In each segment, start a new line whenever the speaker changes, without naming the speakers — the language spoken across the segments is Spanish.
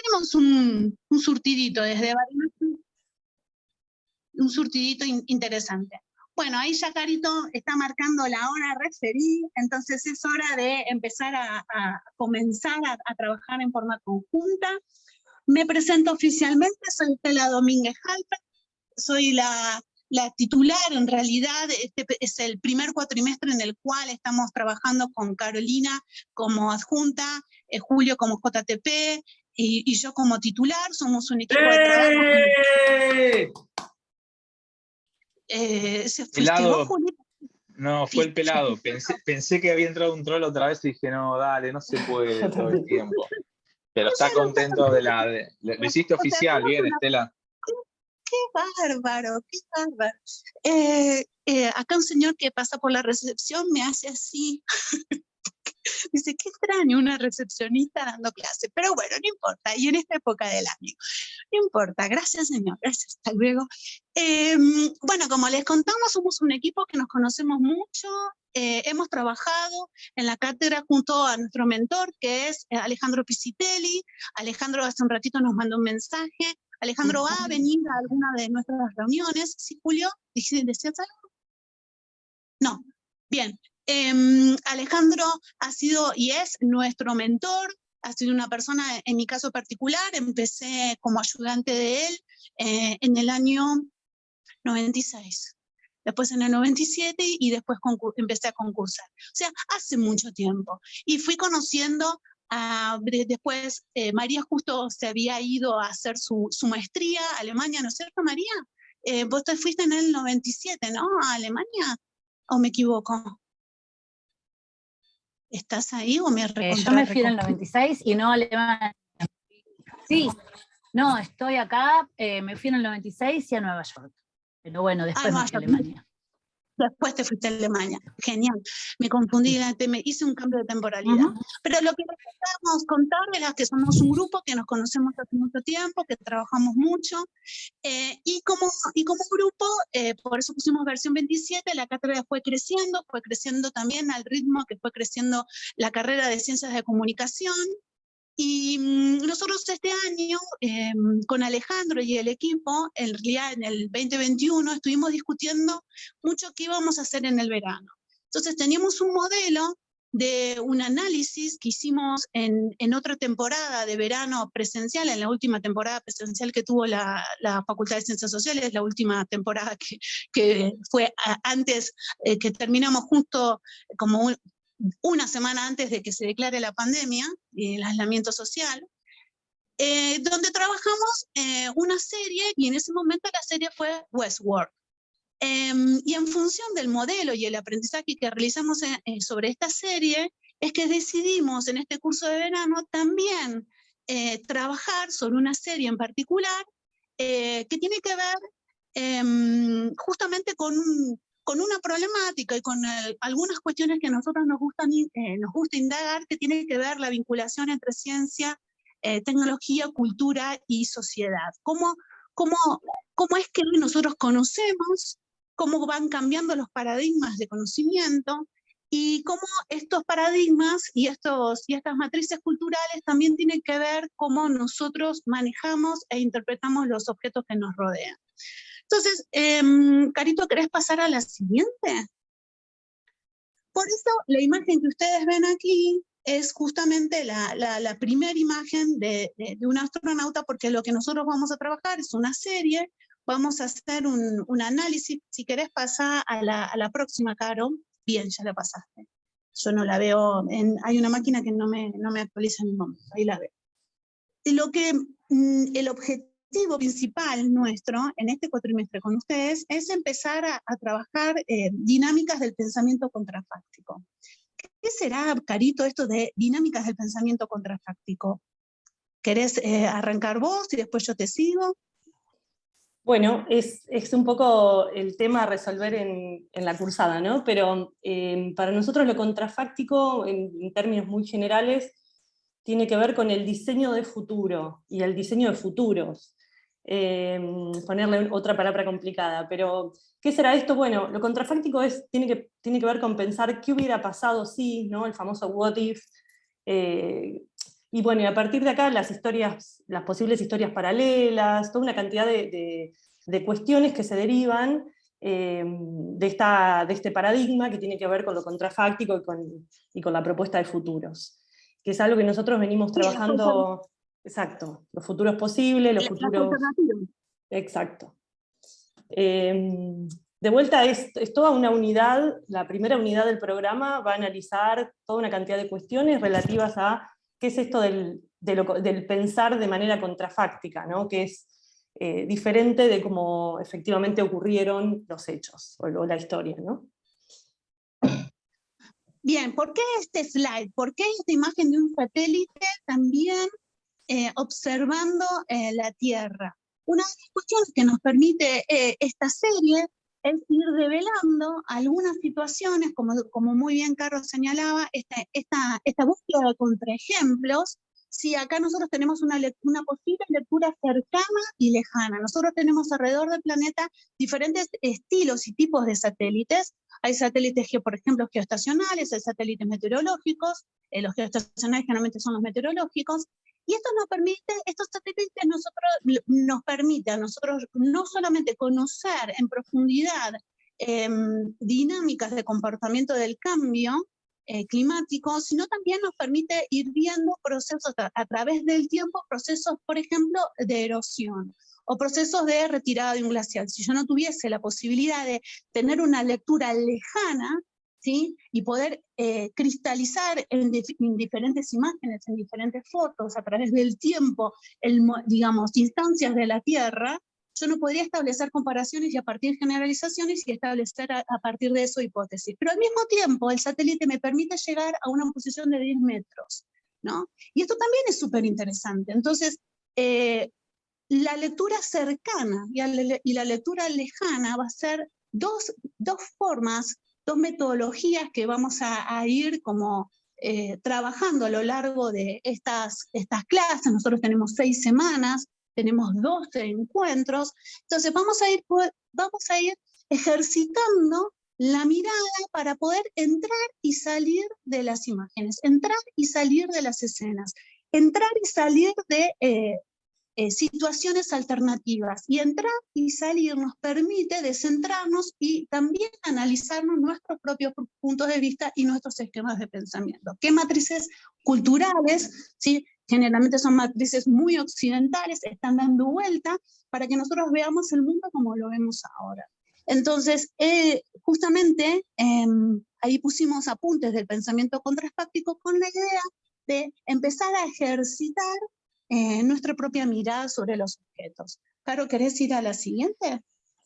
tenemos un surtidito desde Bariloche, un surtidito interesante. Bueno, ahí ya Carito está marcando la hora referí, entonces es hora de empezar a comenzar a trabajar en forma conjunta. Me presento oficialmente, soy Estela Domínguez Halper, soy la titular. En realidad este es el primer cuatrimestre en el cual estamos trabajando con Carolina como adjunta, Julio como JTP y yo como titular. Somos un equipo de trabajo. ¿Se fuiste vos, Julio?
No, fue el pelado. Pensé que había entrado un troll otra vez y dije, no, dale, no se puede todo el tiempo. Pero está contento lo hiciste oficial, bien, Estela.
¡Qué bárbaro! ¡Qué bárbaro! Acá un señor que pasa por la recepción me hace así. Dice, qué extraño una recepcionista dando clase. Pero bueno, no importa. Y en esta época del año. No importa. Gracias, señor. Gracias. Hasta luego. Bueno, como les contamos, somos un equipo que nos conocemos mucho. Hemos trabajado en la cátedra junto a nuestro mentor, que es Alejandro Pisitelli. Alejandro hace un ratito nos mandó un mensaje. Alejandro va a venir a alguna de nuestras reuniones. ¿Sí, Julio? ¿Decías algo? No. Bien. Alejandro ha sido y es nuestro mentor. Ha sido una persona, en mi caso particular, empecé como ayudante de él en el año 96. Después en el 97 y después empecé a concursar. O sea, hace mucho tiempo. Y fui conociendo después, María justo se había ido a hacer su maestría a Alemania, ¿no es cierto, María? Vos te fuiste en el 97, ¿no? A Alemania, ¿o me equivoco? ¿Estás ahí o me
Yo me fui en el 96 y no a Alemania. Sí, no, estoy acá, me fui en el 96 y a Nueva York. Pero bueno, después me fui a Alemania.
Después te fuiste a Alemania. Genial. Me confundí, me hice un cambio de temporalidad. Pero lo que necesitamos contarles es que somos un grupo que nos conocemos hace mucho tiempo, que trabajamos mucho, y como grupo, por eso pusimos versión 27, la cátedra fue creciendo también al ritmo que fue creciendo la carrera de Ciencias de Comunicación. Y nosotros este año, con Alejandro y el equipo, en realidad en el 2021, estuvimos discutiendo mucho qué íbamos a hacer en el verano. Entonces teníamos un modelo de un análisis que hicimos en otra temporada de verano presencial, en la última temporada presencial que tuvo la Facultad de Ciencias Sociales, la última temporada que fue antes, que terminamos justo como una semana antes de que se declare la pandemia y el aislamiento social, donde trabajamos una serie, y en ese momento la serie fue Westworld. Y en función del modelo y el aprendizaje que realizamos sobre esta serie, es que decidimos en este curso de verano también trabajar sobre una serie en particular que tiene que ver justamente con una problemática y con algunas cuestiones que a nosotros nos gusta indagar, que tiene que ver la vinculación entre ciencia, tecnología, cultura y sociedad. ¿Cómo es que nosotros conocemos, cómo van cambiando los paradigmas de conocimiento, y cómo estos paradigmas y estas matrices culturales también tienen que ver cómo nosotros manejamos e interpretamos los objetos que nos rodean? Entonces, Carito, ¿querés pasar a la siguiente? Por eso, la imagen que ustedes ven aquí es justamente la primera imagen de un astronauta, porque lo que nosotros vamos a trabajar es una serie. Vamos a hacer un análisis. Si querés pasar a la próxima, Caro. Bien, ya la pasaste. Yo no la veo, hay una máquina que no me actualiza en el momento, ahí la veo. El objetivo principal nuestro en este cuatrimestre con ustedes es empezar a trabajar dinámicas del pensamiento contrafáctico. ¿Qué será, Carito, esto de dinámicas del pensamiento contrafáctico? ¿Querés arrancar vos y después yo te sigo?
Bueno, es un poco el tema a resolver en la cursada, ¿no? Pero para nosotros lo contrafáctico, en términos muy generales, tiene que ver con el diseño de futuro y el diseño de futuros. Ponerle otra palabra complicada, pero ¿qué será esto? Bueno, lo contrafáctico tiene que ver con pensar qué hubiera pasado si, ¿no? El famoso what if. Y bueno, y a partir de acá las posibles historias paralelas, toda una cantidad de cuestiones que se derivan de este paradigma que tiene que ver con lo contrafáctico y con la propuesta de futuros, que es algo que nosotros venimos trabajando, exacto, los futuros posibles, los futuros... Exacto. De vuelta es toda una unidad, la primera unidad del programa va a analizar toda una cantidad de cuestiones relativas a qué es esto del pensar de manera contrafáctica, ¿no? Que es diferente de cómo efectivamente ocurrieron los hechos o la historia, ¿no?
Bien, ¿por qué este slide? ¿Por qué esta imagen de un satélite también observando la Tierra? Una de las cuestiones que nos permite esta serie es ir revelando algunas situaciones, como muy bien Carlos señalaba, esta búsqueda de contraejemplos. Si acá nosotros tenemos una posible lectura cercana y lejana, nosotros tenemos alrededor del planeta diferentes estilos y tipos de satélites. Hay satélites, por ejemplo, geoestacionales, hay satélites meteorológicos, los geoestacionales generalmente son los meteorológicos, y estos satélites nos permite a nosotros no solamente conocer en profundidad dinámicas de comportamiento del cambio climático, sino también nos permite ir viendo procesos a través del tiempo, procesos, por ejemplo, de erosión, o procesos de retirada de un glaciar. Si yo no tuviese la posibilidad de tener una lectura lejana, ¿sí? Y poder cristalizar en diferentes imágenes, en diferentes fotos, a través del tiempo, digamos, instancias de la Tierra, yo no podría establecer comparaciones y a partir de generalizaciones y establecer a partir de eso hipótesis. Pero al mismo tiempo, el satélite me permite llegar a una posición de 10 metros, ¿no? Y esto también es súper interesante. Entonces, la lectura cercana y la lectura lejana va a ser dos formas, dos metodologías que vamos a ir como trabajando a lo largo de estas clases. Nosotros tenemos 6 semanas, tenemos 12 encuentros, entonces vamos a ir ejercitando la mirada para poder entrar y salir de las imágenes, entrar y salir de las escenas, entrar y salir de situaciones alternativas, y entrar y salir nos permite descentrarnos y también analizarnos nuestros propios puntos de vista y nuestros esquemas de pensamiento. ¿Qué matrices culturales, ¿sí? Generalmente son matrices muy occidentales, están dando vuelta para que nosotros veamos el mundo como lo vemos ahora? Entonces, justamente ahí pusimos apuntes del pensamiento contrafáctico con la idea de empezar a ejercitar nuestra propia mirada sobre los objetos. Caro, ¿querés ir a la siguiente?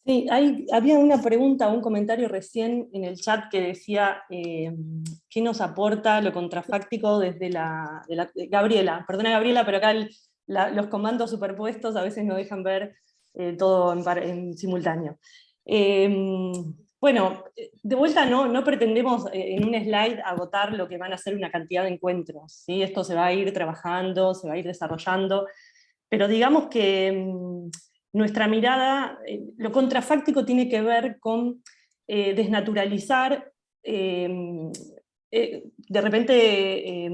Sí, había una pregunta, un comentario recién en el chat que decía ¿qué nos aporta lo contrafáctico desde Gabriela? Perdona Gabriela, pero acá los comandos superpuestos a veces no dejan ver todo en simultáneo. Bueno, de vuelta no pretendemos en un slide agotar lo que van a ser una cantidad de encuentros, ¿sí? Esto se va a ir trabajando, se va a ir desarrollando, pero digamos que nuestra mirada, lo contrafáctico tiene que ver con desnaturalizar de repente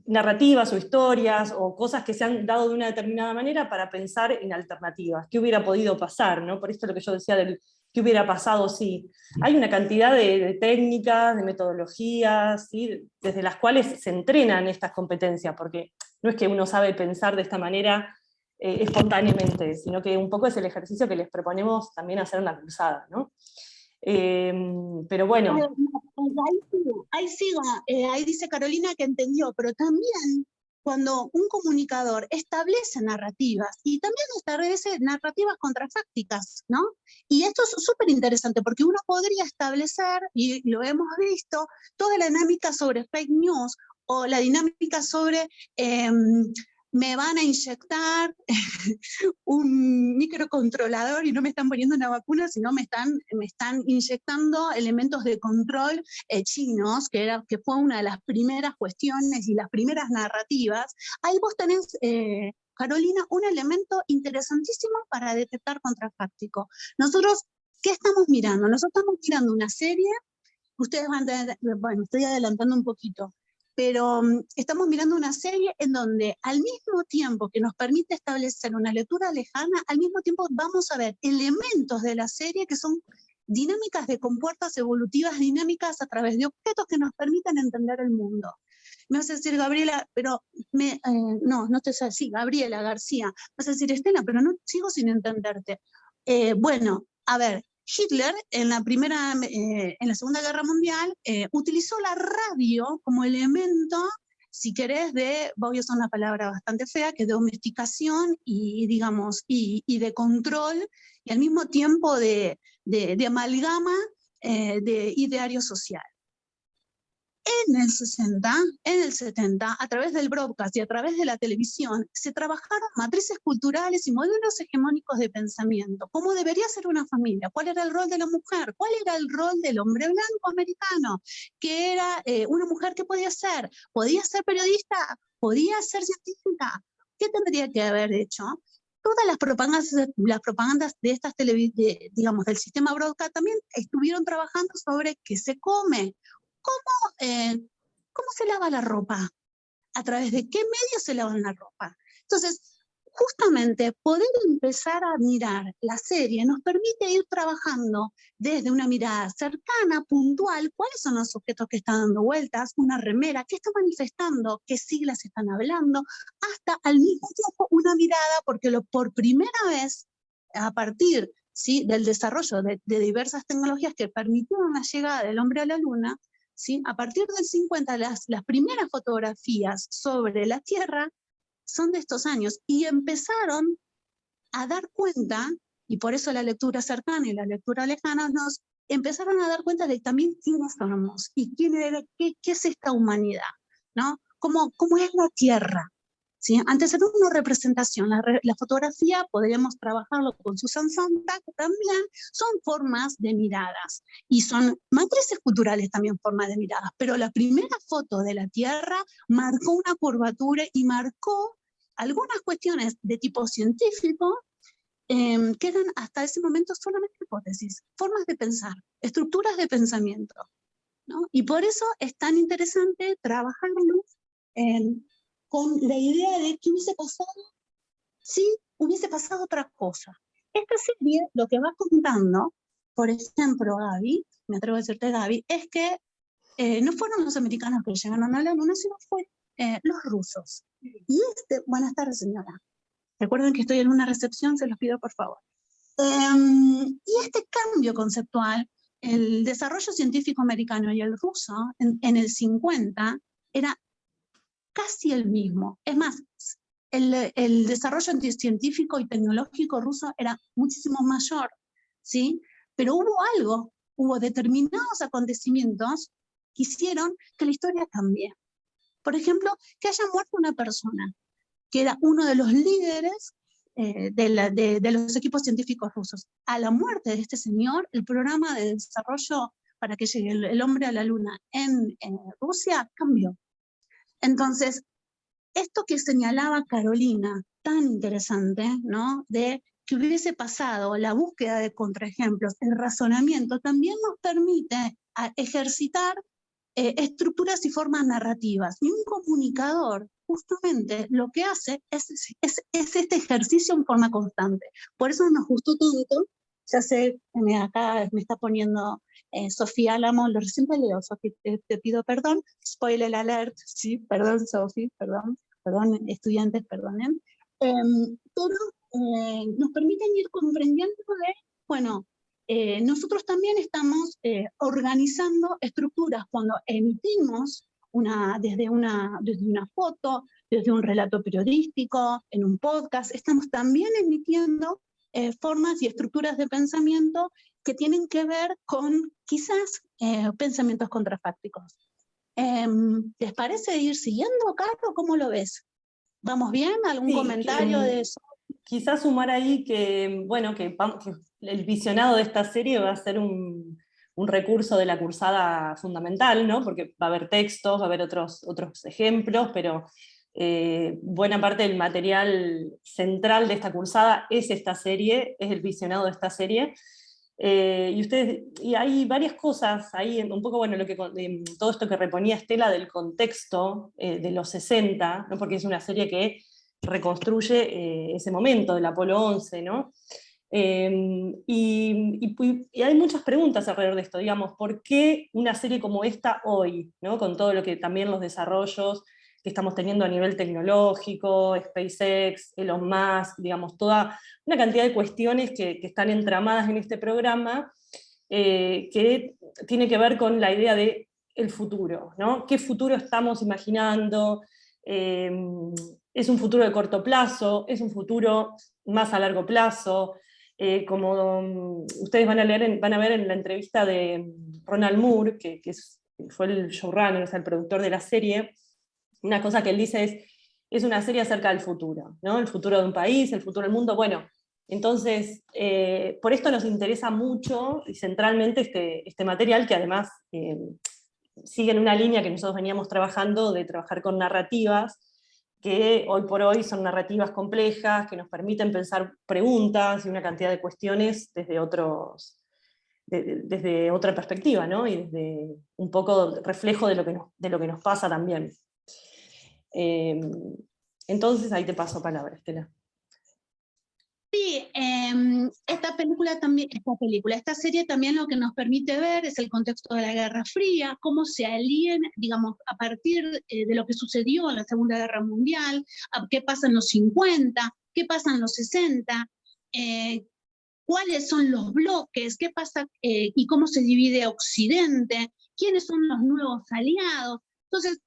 narrativas o historias o cosas que se han dado de una determinada manera para pensar en alternativas. ¿Qué hubiera podido pasar? ¿No? Por esto lo que yo decía del qué hubiera pasado si. Hay una cantidad de técnicas, de metodologías, ¿sí? Desde las cuales se entrenan estas competencias, porque no es que uno sabe pensar de esta manera espontáneamente, sino que un poco es el ejercicio que les proponemos también hacer en la cursada, ¿no? Pero bueno.
Ahí dice Carolina que entendió, pero también cuando un comunicador establece narrativas, y también establece narrativas contrafácticas, ¿no? Y esto es súper interesante, porque uno podría establecer, y lo hemos visto, toda la dinámica sobre fake news, o la dinámica sobre me van a inyectar un microcontrolador y no me están poniendo una vacuna, sino me están inyectando elementos de control chinos, que fue una de las primeras cuestiones y las primeras narrativas. Ahí vos tenés, Carolina, un elemento interesantísimo para detectar contrafáctico. Nosotros, ¿qué estamos mirando? Nosotros estamos mirando una serie, ustedes van a tener, bueno, estoy adelantando un poquito, pero estamos mirando una serie en donde al mismo tiempo que nos permite establecer una lectura lejana, al mismo tiempo vamos a ver elementos de la serie que son dinámicas de compuertas evolutivas dinámicas a través de objetos que nos permiten entender el mundo. Me vas a decir, Gabriela, pero no te sé decir, Gabriela García, vas a decir, Estela, pero no sigo sin entenderte. Bueno, a ver, Hitler en la Segunda Guerra Mundial utilizó la radio como elemento, si querés, voy a usar una palabra bastante fea, que de domesticación y, digamos, y de control, y al mismo tiempo de amalgama de ideario social. En el 60, en el 70, a través del broadcast y a través de la televisión, se trabajaron matrices culturales y modelos hegemónicos de pensamiento. ¿Cómo debería ser una familia? ¿Cuál era el rol de la mujer? ¿Cuál era el rol del hombre blanco americano? ¿Qué era una mujer que podía ser? ¿Podía ser periodista? ¿Podía ser científica? ¿Qué tendría que haber hecho? Todas las propagandas de estas digamos, del sistema broadcast también estuvieron trabajando sobre qué se come. ¿Cómo se lava la ropa? ¿A través de qué medios se lavan la ropa? Entonces, justamente poder empezar a mirar la serie nos permite ir trabajando desde una mirada cercana, puntual, cuáles son los objetos que están dando vueltas, una remera, qué está manifestando, qué siglas están hablando, hasta al mismo tiempo una mirada, porque por primera vez, a partir del desarrollo de diversas tecnologías que permitieron la llegada del hombre a la luna, ¿sí? A partir del 50, las primeras fotografías sobre la Tierra son de estos años, y empezaron a dar cuenta, y por eso la lectura cercana y la lectura lejana nos empezaron a dar cuenta de también quiénes somos, y qué es esta humanidad, ¿no? ¿Cómo es la Tierra? ¿Sí? Antes era una representación, la fotografía podríamos trabajarlo con Susan Sontag, también son formas de miradas, y son matrices culturales también formas de miradas, pero la primera foto de la Tierra marcó una curvatura y marcó algunas cuestiones de tipo científico que eran hasta ese momento solamente hipótesis, formas de pensar, estructuras de pensamiento, ¿no? Y por eso es tan interesante trabajarlo con la idea de qué hubiese pasado si hubiese pasado otra cosa. Esta serie lo que va contando, por ejemplo, Gaby, me atrevo a decirte Gaby, es que no fueron los americanos que llegaron a la luna, sino fueron los rusos. Y buenas tardes, señora. Recuerden que estoy en una recepción, se los pido por favor. Y este cambio conceptual, el desarrollo científico americano y el ruso en el 50 era casi el mismo. Es más, el desarrollo científico y tecnológico ruso era muchísimo mayor, ¿sí? Pero hubo determinados acontecimientos que hicieron que la historia cambie. Por ejemplo, que haya muerto una persona, que era uno de los líderes de los equipos científicos rusos. A la muerte de este señor, el programa de desarrollo para que llegue el hombre a la luna en Rusia cambió. Entonces, esto que señalaba Carolina, tan interesante, ¿no? De que hubiese pasado la búsqueda de contraejemplos, el razonamiento, también nos permite ejercitar estructuras y formas narrativas. Y un comunicador, justamente, lo que hace es este ejercicio en forma constante. Por eso nos gustó tanto. Ya sé, acá me está poniendo Sofía Álamo, lo recién te leo, Sofía, te pido perdón, spoiler alert, sí, perdón Sofía, perdón, estudiantes, perdonen, pero nos permiten ir comprendiendo bueno, nosotros también estamos organizando estructuras cuando emitimos desde una foto, desde un relato periodístico, en un podcast, estamos también emitiendo formas y estructuras de pensamiento que tienen que ver con quizás pensamientos contrafácticos. ¿Les parece ir siguiendo, Carlos? ¿Cómo lo ves? ¿Vamos bien? ¿Algún comentario de eso?
Quizás sumar ahí que el visionado de esta serie va a ser un recurso de la cursada fundamental, ¿no? Porque va a haber textos, va a haber otros ejemplos, pero buena parte del material central de esta cursada es esta serie, es el visionado de esta serie. Y hay varias cosas ahí, un poco, bueno, todo esto que reponía Estela del contexto de los 60, ¿no? Porque es una serie que reconstruye ese momento del Apolo 11, ¿no? Y hay muchas preguntas alrededor de esto, digamos, ¿por qué una serie como esta hoy, ¿no? Con todo lo que también los desarrollos que estamos teniendo a nivel tecnológico, SpaceX, Elon Musk, digamos, toda una cantidad de cuestiones que están entramadas en este programa, que tiene que ver con la idea de el futuro, ¿no? ¿Qué futuro estamos imaginando? ¿Es un futuro de corto plazo? ¿Es un futuro más a largo plazo? Como ustedes van a ver en la entrevista de Ronald Moore, que fue el showrunner, o sea, el productor de la serie, una cosa que él dice es una serie acerca del futuro, ¿no? El futuro de un país, el futuro del mundo. Bueno, entonces, por esto nos interesa mucho y centralmente este material, que además sigue en una línea que nosotros veníamos trabajando, de trabajar con narrativas, que hoy por hoy son narrativas complejas, que nos permiten pensar preguntas y una cantidad de cuestiones desde otra perspectiva, ¿no? Y desde un poco reflejo de lo que nos pasa también. Entonces ahí te paso palabra, Estela.
Sí, esta serie también lo que nos permite ver es el contexto de la Guerra Fría, cómo se alían, digamos, a partir de lo que sucedió en la Segunda Guerra Mundial, qué pasa en los 50, qué pasa en los 60, cuáles son los bloques, qué pasa y cómo se divide Occidente, quiénes son los nuevos aliados. Entonces,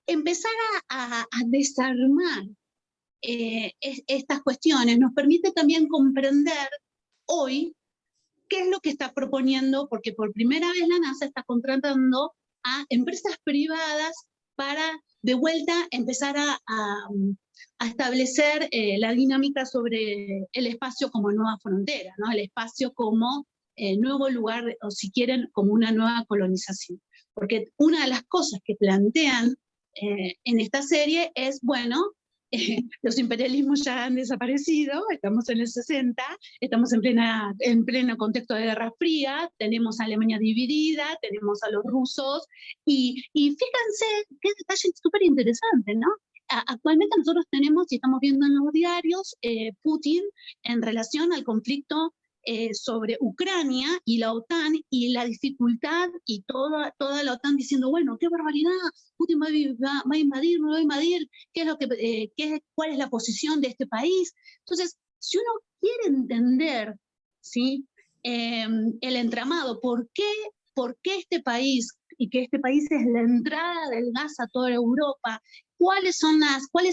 empezar a desarmar estas cuestiones nos permite también comprender hoy qué es lo que está proponiendo, porque por primera vez la NASA está contratando a empresas privadas para de vuelta empezar a establecer la dinámica sobre el espacio como nueva frontera, ¿no? El espacio como nuevo lugar, o si quieren, como una nueva colonización. Porque una de las cosas que plantean en esta serie es, bueno, los imperialismos ya han desaparecido, estamos en el 60, estamos en pleno contexto de Guerra Fría, tenemos a Alemania dividida, tenemos a los rusos, y fíjense qué detalle súper interesante, ¿no? Actualmente nosotros tenemos, y estamos viendo en los diarios, Putin en relación al conflicto sobre Ucrania y la OTAN y la dificultad y toda la OTAN diciendo, bueno, qué barbaridad, Putin va a invadir, no va a invadir, cuál es la posición de este país. Entonces, si uno quiere entender, ¿sí? El entramado, ¿por qué este país, y que este país es la entrada del gas a toda Europa, cuál es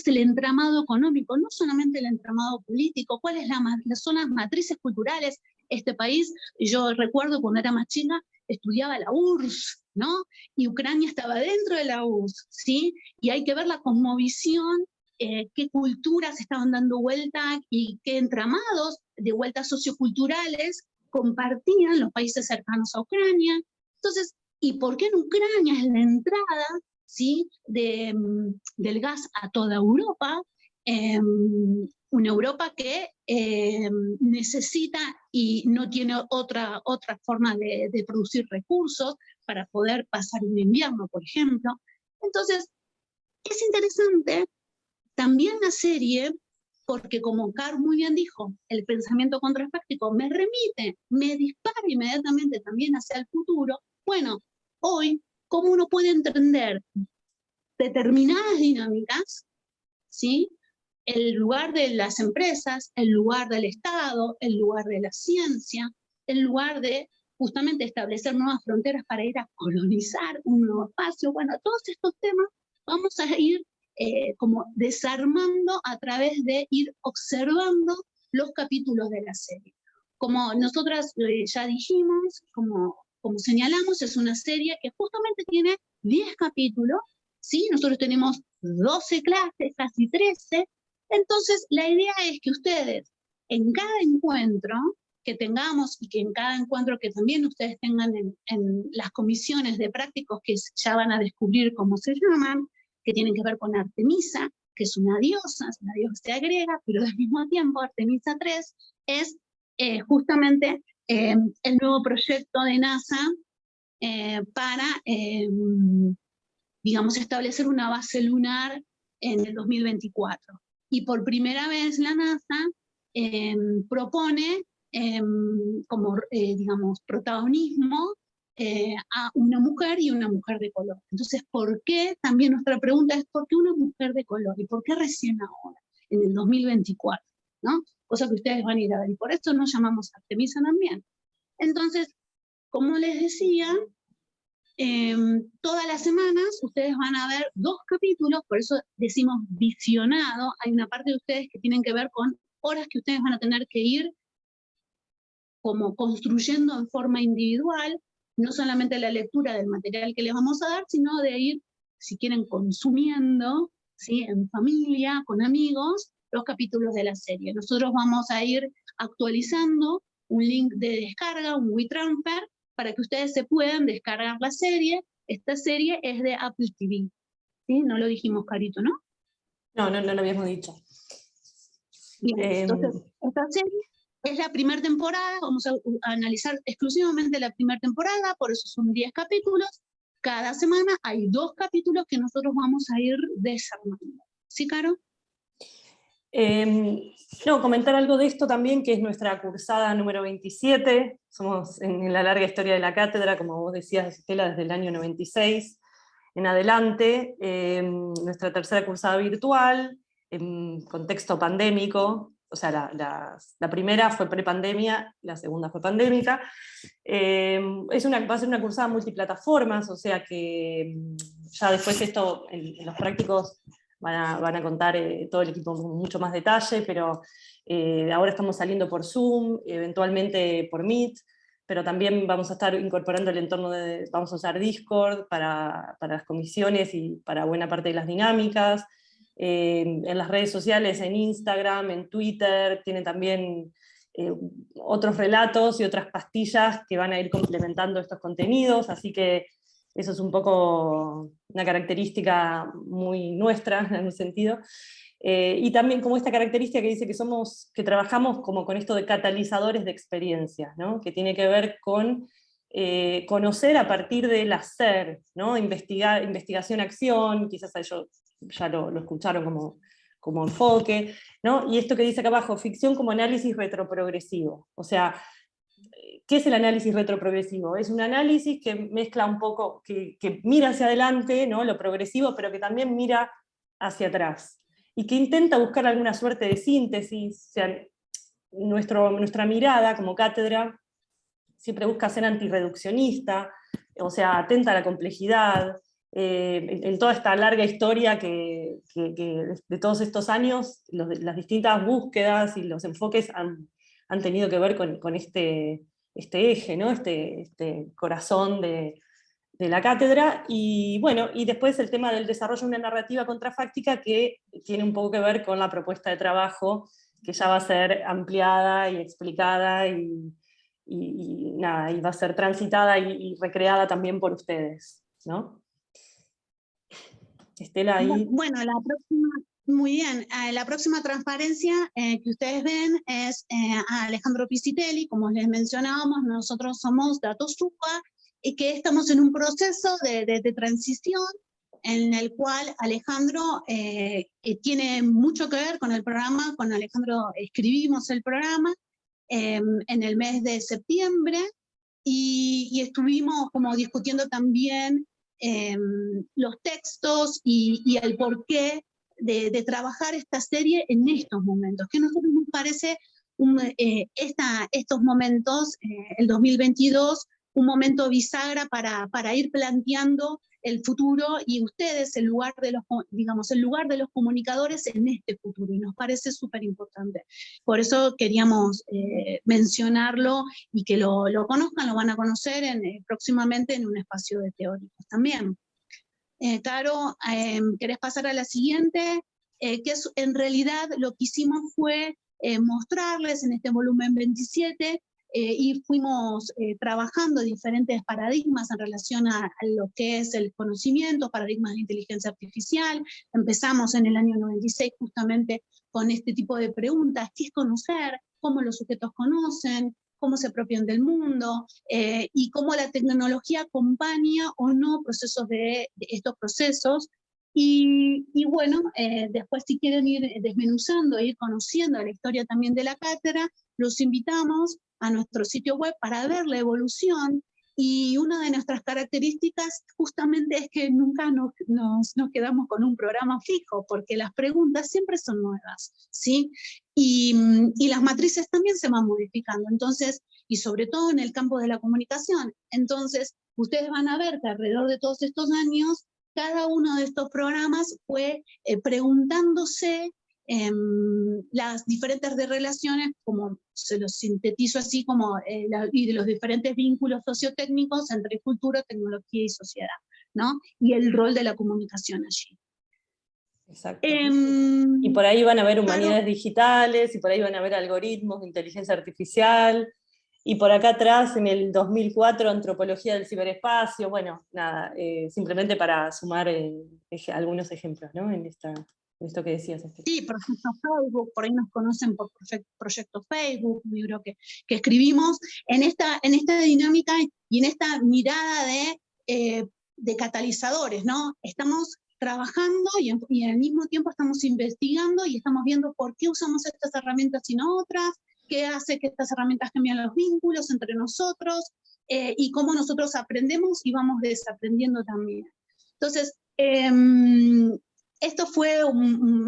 el entramado económico, no solamente el entramado político, cuáles son las matrices culturales? Este país, yo recuerdo cuando era más chica, estudiaba la URSS, ¿no? Y Ucrania estaba dentro de la URSS, ¿sí? Y hay que ver la cosmovisión, qué culturas estaban dando vuelta y qué entramados de vueltas socioculturales compartían los países cercanos a Ucrania. Entonces, ¿y por qué en Ucrania es la entrada, ¿sí? del gas a toda Europa? Una Europa que necesita y no tiene otra forma de producir recursos para poder pasar un invierno, por ejemplo. Entonces, es interesante también la serie, porque como Carl muy bien dijo, el pensamiento contrafáctico me dispara inmediatamente también hacia el futuro. Bueno, hoy, ¿cómo uno puede entender determinadas dinámicas, ¿sí? El lugar de las empresas, el lugar del Estado, el lugar de la ciencia, el lugar de justamente establecer nuevas fronteras para ir a colonizar un nuevo espacio? Bueno, todos estos temas vamos a ir como desarmando a través de ir observando los capítulos de la serie. Como nosotras ya dijimos, como señalamos, es una serie que justamente tiene 10 capítulos, ¿sí? Nosotros tenemos 12 clases, casi 13, entonces la idea es que ustedes en cada encuentro que tengamos y que en cada encuentro que también ustedes tengan en las comisiones de prácticos que ya van a descubrir cómo se llaman, que tienen que ver con Artemisa, que es una diosa griega, pero al mismo tiempo Artemisa 3 es justamente el nuevo proyecto de NASA para, digamos, establecer una base lunar en el 2024. Y por primera vez la NASA propone como, digamos, protagonismo a una mujer y una mujer de color. Entonces, ¿por qué? También nuestra pregunta es, ¿por qué una mujer de color? ¿Y por qué recién ahora, en el 2024? ¿No? Cosa que ustedes van a ir a ver. Y por eso nos llamamos Artemisa también. Entonces, como les decía, todas las semanas ustedes van a ver 2 capítulos, por eso decimos visionado. Hay una parte de ustedes que tienen que ver con horas que ustedes van a tener que ir como construyendo en forma individual, no solamente la lectura del material que les vamos a dar, sino de ir, si quieren, consumiendo, ¿sí?, en familia, con amigos, los capítulos de la serie. Nosotros vamos a ir actualizando un link de descarga, un WeTransfer, para que ustedes se puedan descargar la serie. Esta serie es de Apple TV. ¿Sí? No lo dijimos, Carito, ¿no?
No lo habíamos dicho.
Bien, entonces, esta serie es la primera temporada, vamos a analizar exclusivamente la primera temporada, por eso son 10 capítulos. Cada semana hay 2 capítulos que nosotros vamos a ir desarmando. ¿Sí, Caro?
No, comentar algo de esto también, que es nuestra cursada número 27. Somos en la larga historia de la cátedra, como vos decías, Estela, desde el año 96 en adelante. Nuestra tercera cursada virtual, en contexto pandémico. O sea, la primera fue prepandemia, la segunda fue pandémica. Va a ser una cursada multiplataformas, o sea que ya después esto en los prácticos van a contar todo el equipo con mucho más detalle, pero ahora estamos saliendo por Zoom, eventualmente por Meet, pero también vamos a estar incorporando el entorno vamos a usar Discord para las comisiones y para buena parte de las dinámicas. En las redes sociales, en Instagram, en Twitter, tiene también otros relatos y otras pastillas que van a ir complementando estos contenidos, así que eso es un poco una característica muy nuestra, en un sentido. Y también como esta característica que dice que trabajamos como con esto de catalizadores de experiencias, ¿no? Que tiene que ver con conocer a partir del hacer, ¿no? Investigación-acción, quizás ellos ya lo escucharon como enfoque, ¿no? Y esto que dice acá abajo, ficción como análisis retroprogresivo. O sea, ¿qué es el análisis retroprogresivo? Es un análisis que mezcla un poco, que mira hacia adelante, ¿no?, lo progresivo, pero que también mira hacia atrás, y que intenta buscar alguna suerte de síntesis. O sea, nuestra mirada como cátedra siempre busca ser antirreduccionista, o sea, atenta a la complejidad. En toda esta larga historia que de todos estos años, las distintas búsquedas y los enfoques han tenido que ver con este eje, ¿no? este corazón de la cátedra. Y bueno, y después el tema del desarrollo de una narrativa contrafáctica que tiene un poco que ver con la propuesta de trabajo, que ya va a ser ampliada y explicada y va a ser transitada y recreada también por ustedes, ¿no? Estela, ahí.
Bueno, muy bien, la próxima transparencia que ustedes ven es a Alejandro Pisitelli. Como les mencionábamos, nosotros somos Datos Supa, y que estamos en un proceso de transición en el cual Alejandro tiene mucho que ver con el programa. Con Alejandro escribimos el programa en el mes de septiembre, y estuvimos como discutiendo también los textos y el porqué de trabajar esta serie en estos momentos, que a nosotros nos parece estos momentos, el 2022, un momento bisagra para ir planteando el futuro, y ustedes el lugar de los comunicadores en este futuro, y nos parece súper importante. Por eso queríamos mencionarlo y que lo conozcan. Lo van a conocer próximamente en un espacio de teóricos también. Caro, ¿querés pasar a la siguiente? Que en realidad lo que hicimos fue mostrarles en este volumen 27, y fuimos trabajando diferentes paradigmas en relación a lo que es el conocimiento, paradigmas de inteligencia artificial. Empezamos en el año 96 justamente con este tipo de preguntas: ¿qué es conocer? ¿Cómo los sujetos conocen? cómo se apropian del mundo, y cómo la tecnología acompaña o no procesos de estos procesos. Y bueno, después si quieren ir desmenuzando, ir conociendo la historia también de la cátedra, los invitamos a nuestro sitio web para ver la evolución. Y una de nuestras características justamente es que nunca nos quedamos con un programa fijo, porque las preguntas siempre son nuevas, ¿sí? Y las matrices también se van modificando, entonces, y sobre todo en el campo de la comunicación. Entonces, ustedes van a ver que alrededor de todos estos años, cada uno de estos programas fue preguntándose las diferentes relaciones, como se los sintetizo así, como y de los diferentes vínculos sociotécnicos entre cultura, tecnología y sociedad, ¿no? Y el rol de la comunicación allí.
Exacto. Y por ahí van a ver humanidades digitales, y por ahí van a ver algoritmos de inteligencia artificial, y por acá atrás, en el 2004, antropología del ciberespacio. Bueno, nada, simplemente para sumar algunos ejemplos, ¿no? En esto que decías.
Sí, Proyecto Facebook, por ahí nos conocen por Proyecto Facebook, un libro que escribimos en esta dinámica y en esta mirada de catalizadores, ¿no? Estamos trabajando y al mismo tiempo estamos investigando y estamos viendo por qué usamos estas herramientas y no otras, qué hace que estas herramientas cambien los vínculos entre nosotros, y cómo nosotros aprendemos y vamos desaprendiendo también. Entonces, esto fue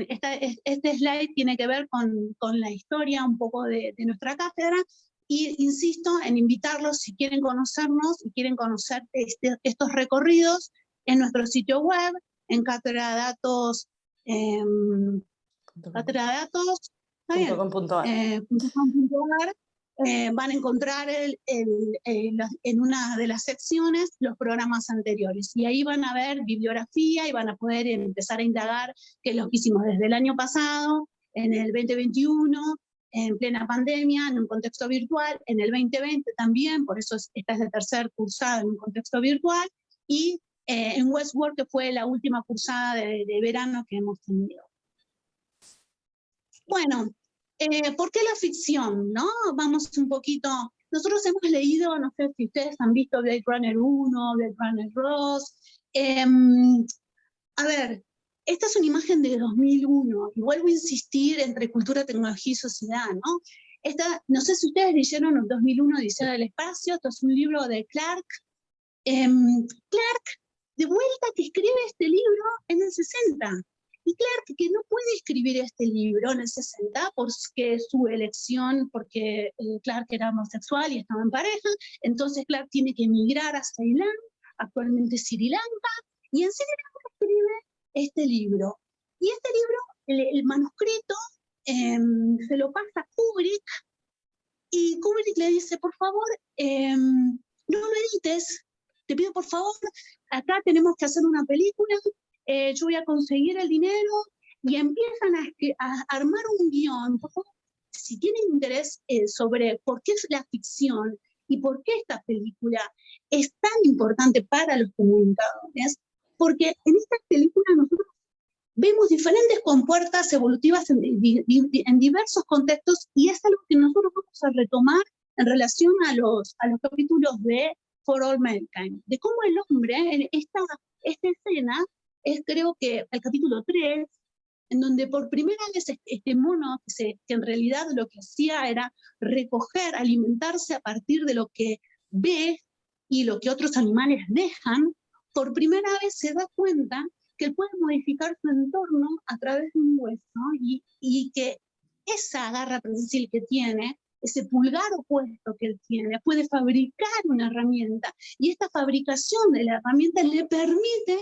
este slide tiene que ver con la historia un poco de nuestra cátedra, y insisto en invitarlos, si quieren conocernos y quieren conocer estos recorridos, en nuestro sitio web, en Cátedra de Datos, .com.ar, van a encontrar en una de las secciones los programas anteriores, y ahí van a ver bibliografía y van a poder empezar a indagar qué es lo que hicimos desde el año pasado, en el 2021, en plena pandemia, en un contexto virtual, en el 2020 también, por eso esta es la tercera cursada en un contexto virtual, y en Westworld, que fue la última cursada de verano que hemos tenido. Bueno, ¿por qué la ficción, no? Vamos un poquito, nosotros hemos leído, no sé si ustedes han visto Blade Runner 1, Blade Runner 2, a ver, esta es una imagen de 2001, y vuelvo a insistir entre cultura, tecnología y sociedad, ¿no? No sé si ustedes leyeron en 2001 Odisea del Espacio, esto es un libro de Clarke. Clarke, de vuelta, que escribe este libro en el 60, y Clarke, que no puede escribir este libro en el 60 porque su elección, porque Clarke era homosexual y estaba en pareja, entonces Clarke tiene que emigrar a Ceilán, actualmente Sri Lanka, y en Sri Lanka escribe este libro. Y este libro, el manuscrito, se lo pasa a Kubrick, y Kubrick le dice, por favor, no lo edites, te pido por favor, acá tenemos que hacer una película, yo voy a conseguir el dinero, y empiezan a armar un guión. Por favor, si tienen interés sobre por qué es la ficción y por qué esta película es tan importante para los comunicadores, porque en esta película nosotros vemos diferentes compuertas evolutivas en diversos contextos, y es algo que nosotros vamos a retomar en relación a los capítulos de For All Mankind, de cómo el hombre, en esta escena, es creo que el capítulo 3, en donde por primera vez este mono, que en realidad lo que hacía era recoger, alimentarse a partir de lo que ve y lo que otros animales dejan, por primera vez se da cuenta que él puede modificar su entorno a través de un hueso, y que esa garra prensil que tiene, ese pulgar opuesto que él tiene, puede fabricar una herramienta, y esta fabricación de la herramienta le permite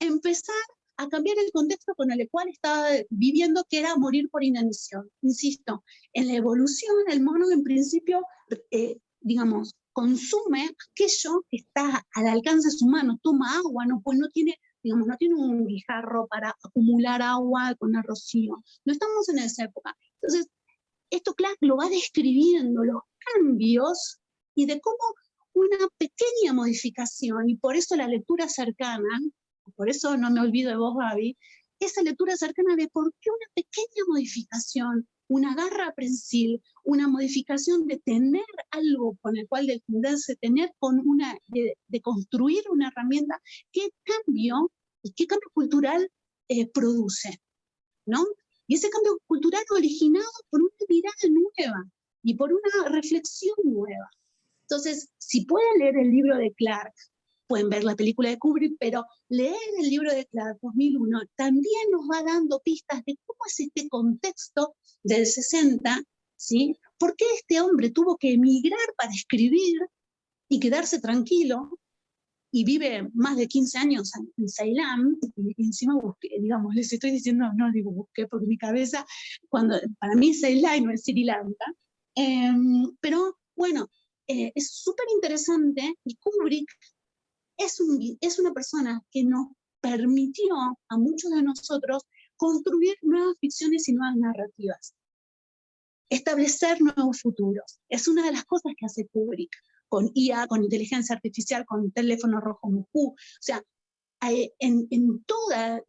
empezar a cambiar el contexto con el cual estaba viviendo, que era morir por inanición. Insisto, en la evolución el mono en principio, digamos, consume aquello que está al alcance de su mano, toma agua, pues no tiene, digamos, no tiene un guijarro para acumular agua con el rocío. No estamos en esa época. Entonces, esto Clarke lo va describiendo, los cambios, y de cómo una pequeña modificación, y por eso la lectura cercana, por eso no me olvido de vos, Gaby, esa lectura cercana de por qué una pequeña modificación una garra prensil, una modificación de tener algo con el cual defenderse, de construir una herramienta, ¿qué cambio cultural produce? ¿No? Y ese cambio cultural originado por una mirada nueva y por una reflexión nueva. Entonces, si pueden leer el libro de Clarke, pueden ver la película de Kubrick, pero leer el libro de Clarke, 2001, también nos va dando pistas de cómo es este contexto del 60, ¿sí? ¿Por qué este hombre tuvo que emigrar para escribir y quedarse tranquilo? Y vive más de 15 años en Ceilán, y encima busqué, digamos, les estoy diciendo, no digo busqué por mi cabeza, para mí Ceilán no es Sri Lanka, pero bueno, es súper interesante, y Kubrick es una persona que nos permitió a muchos de nosotros construir nuevas ficciones y nuevas narrativas, establecer nuevos futuros. Es una de las cosas que hace Kubrick, con IA, con inteligencia artificial, con teléfono rojo Moscú. O sea, en toda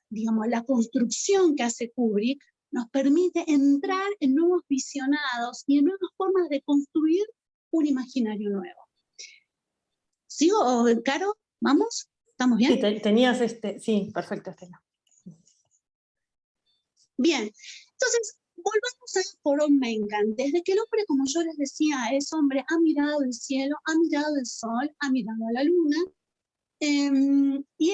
digamos, la construcción que hace Kubrick, nos permite entrar en nuevos visionados y en nuevas formas de construir un imaginario nuevo. ¿Sigo, Caro? ¿Vamos? ¿Estamos bien?
Sí, tenías sí, perfecto, Estela.
Bien, entonces, volvamos a Paul Mencken. Desde que el hombre, como yo les decía, es hombre, ha mirado el cielo, ha mirado el sol, ha mirado a la luna, y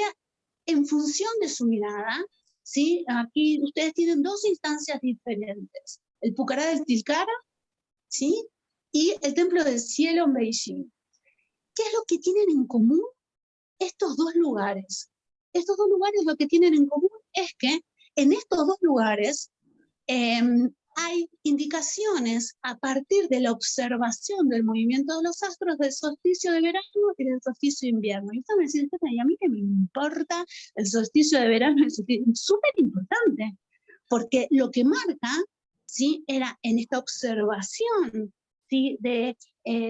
en función de su mirada, ¿sí? Aquí ustedes tienen dos instancias diferentes. El Pucará del Tilcara, ¿sí? Y el Templo del Cielo en Beijing. ¿Qué es lo que tienen en común estos dos lugares? Estos dos lugares lo que tienen en común es que en estos dos lugares hay indicaciones a partir de la observación del movimiento de los astros del solsticio de verano y del solsticio de invierno. Y ustedes me dicen, ¿y a mí qué me importa el solsticio de verano? Es súper importante, porque lo que marca, ¿sí?, era en esta observación, ¿sí?, de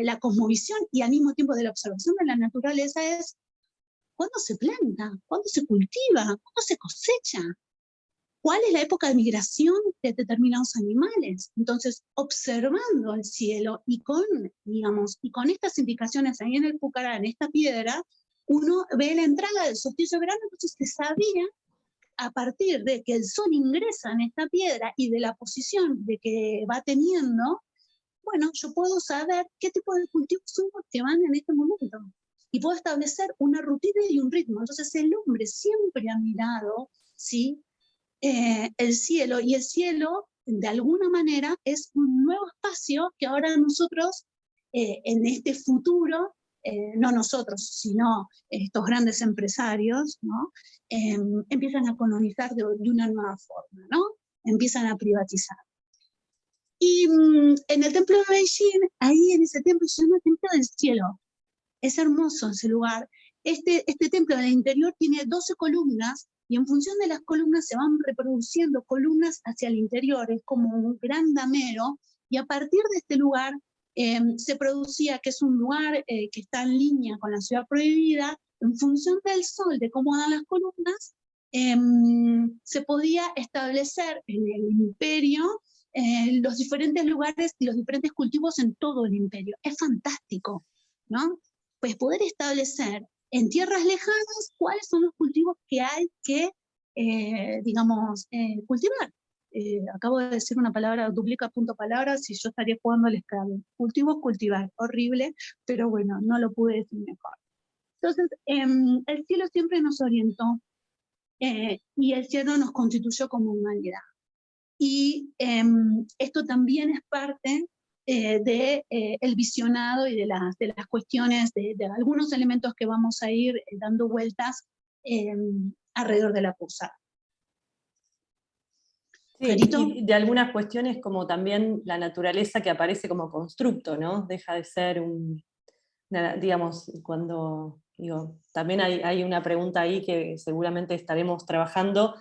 la cosmovisión y al mismo tiempo de la observación de la naturaleza es cuándo se planta, cuándo se cultiva, cuándo se cosecha, cuál es la época de migración de determinados animales. Entonces, observando el cielo y con estas indicaciones ahí en el Pucará, en esta piedra, uno ve la entrada del solsticio de verano, entonces se sabía, a partir de que el sol ingresa en esta piedra y de la posición de que va teniendo, bueno, yo puedo saber qué tipo de cultivos son los que van en este momento. Y puedo establecer una rutina y un ritmo. Entonces el hombre siempre ha mirado, ¿sí?, el cielo, y el cielo, de alguna manera, es un nuevo espacio que ahora nosotros, en este futuro, no nosotros, sino estos grandes empresarios, ¿no?, empiezan a colonizar de una nueva forma, ¿no? Empiezan a privatizar. Y en el templo de Beijing, ahí en ese templo se llama Templo del Cielo. Es hermoso ese lugar. Este templo en el interior tiene 12 columnas, y en función de las columnas se van reproduciendo columnas hacia el interior, es como un gran damero, y a partir de este lugar se producía, que es un lugar que está en línea con la ciudad prohibida, en función del sol, de cómo dan las columnas, se podía establecer en el imperio los diferentes lugares y los diferentes cultivos en todo el imperio. Es fantástico, ¿no? Pues poder establecer en tierras lejanas cuáles son los cultivos que hay que, cultivar. Acabo de decir una palabra, duplica punto palabras, y yo estaría jugando al Scrabble. Cultivos, cultivar, horrible, pero bueno, no lo pude decir mejor. Entonces, el cielo siempre nos orientó, y el cielo nos constituyó como humanidad. Y esto también es parte del visionado y de las cuestiones, de algunos elementos que vamos a ir dando vueltas alrededor de la posada.
Sí, y de algunas cuestiones como también la naturaleza que aparece como constructo, ¿no? Deja de ser digamos, cuando, digo, también hay una pregunta ahí que seguramente estaremos trabajando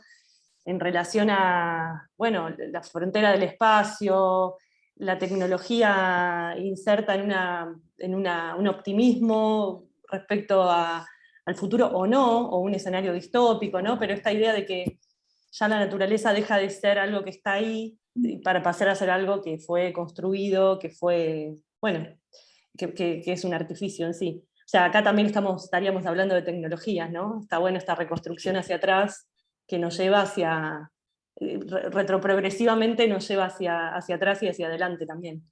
en relación a, bueno, la frontera del espacio, la tecnología inserta en un optimismo respecto al futuro o no, o un escenario distópico, ¿no? Pero esta idea de que ya la naturaleza deja de ser algo que está ahí para pasar a ser algo que fue construido, que fue, bueno, que es un artificio en sí. O sea, acá también estaríamos hablando de tecnologías, ¿no? Está bueno esta reconstrucción hacia atrás que nos lleva hacia, retroprogresivamente nos lleva hacia atrás y hacia adelante también.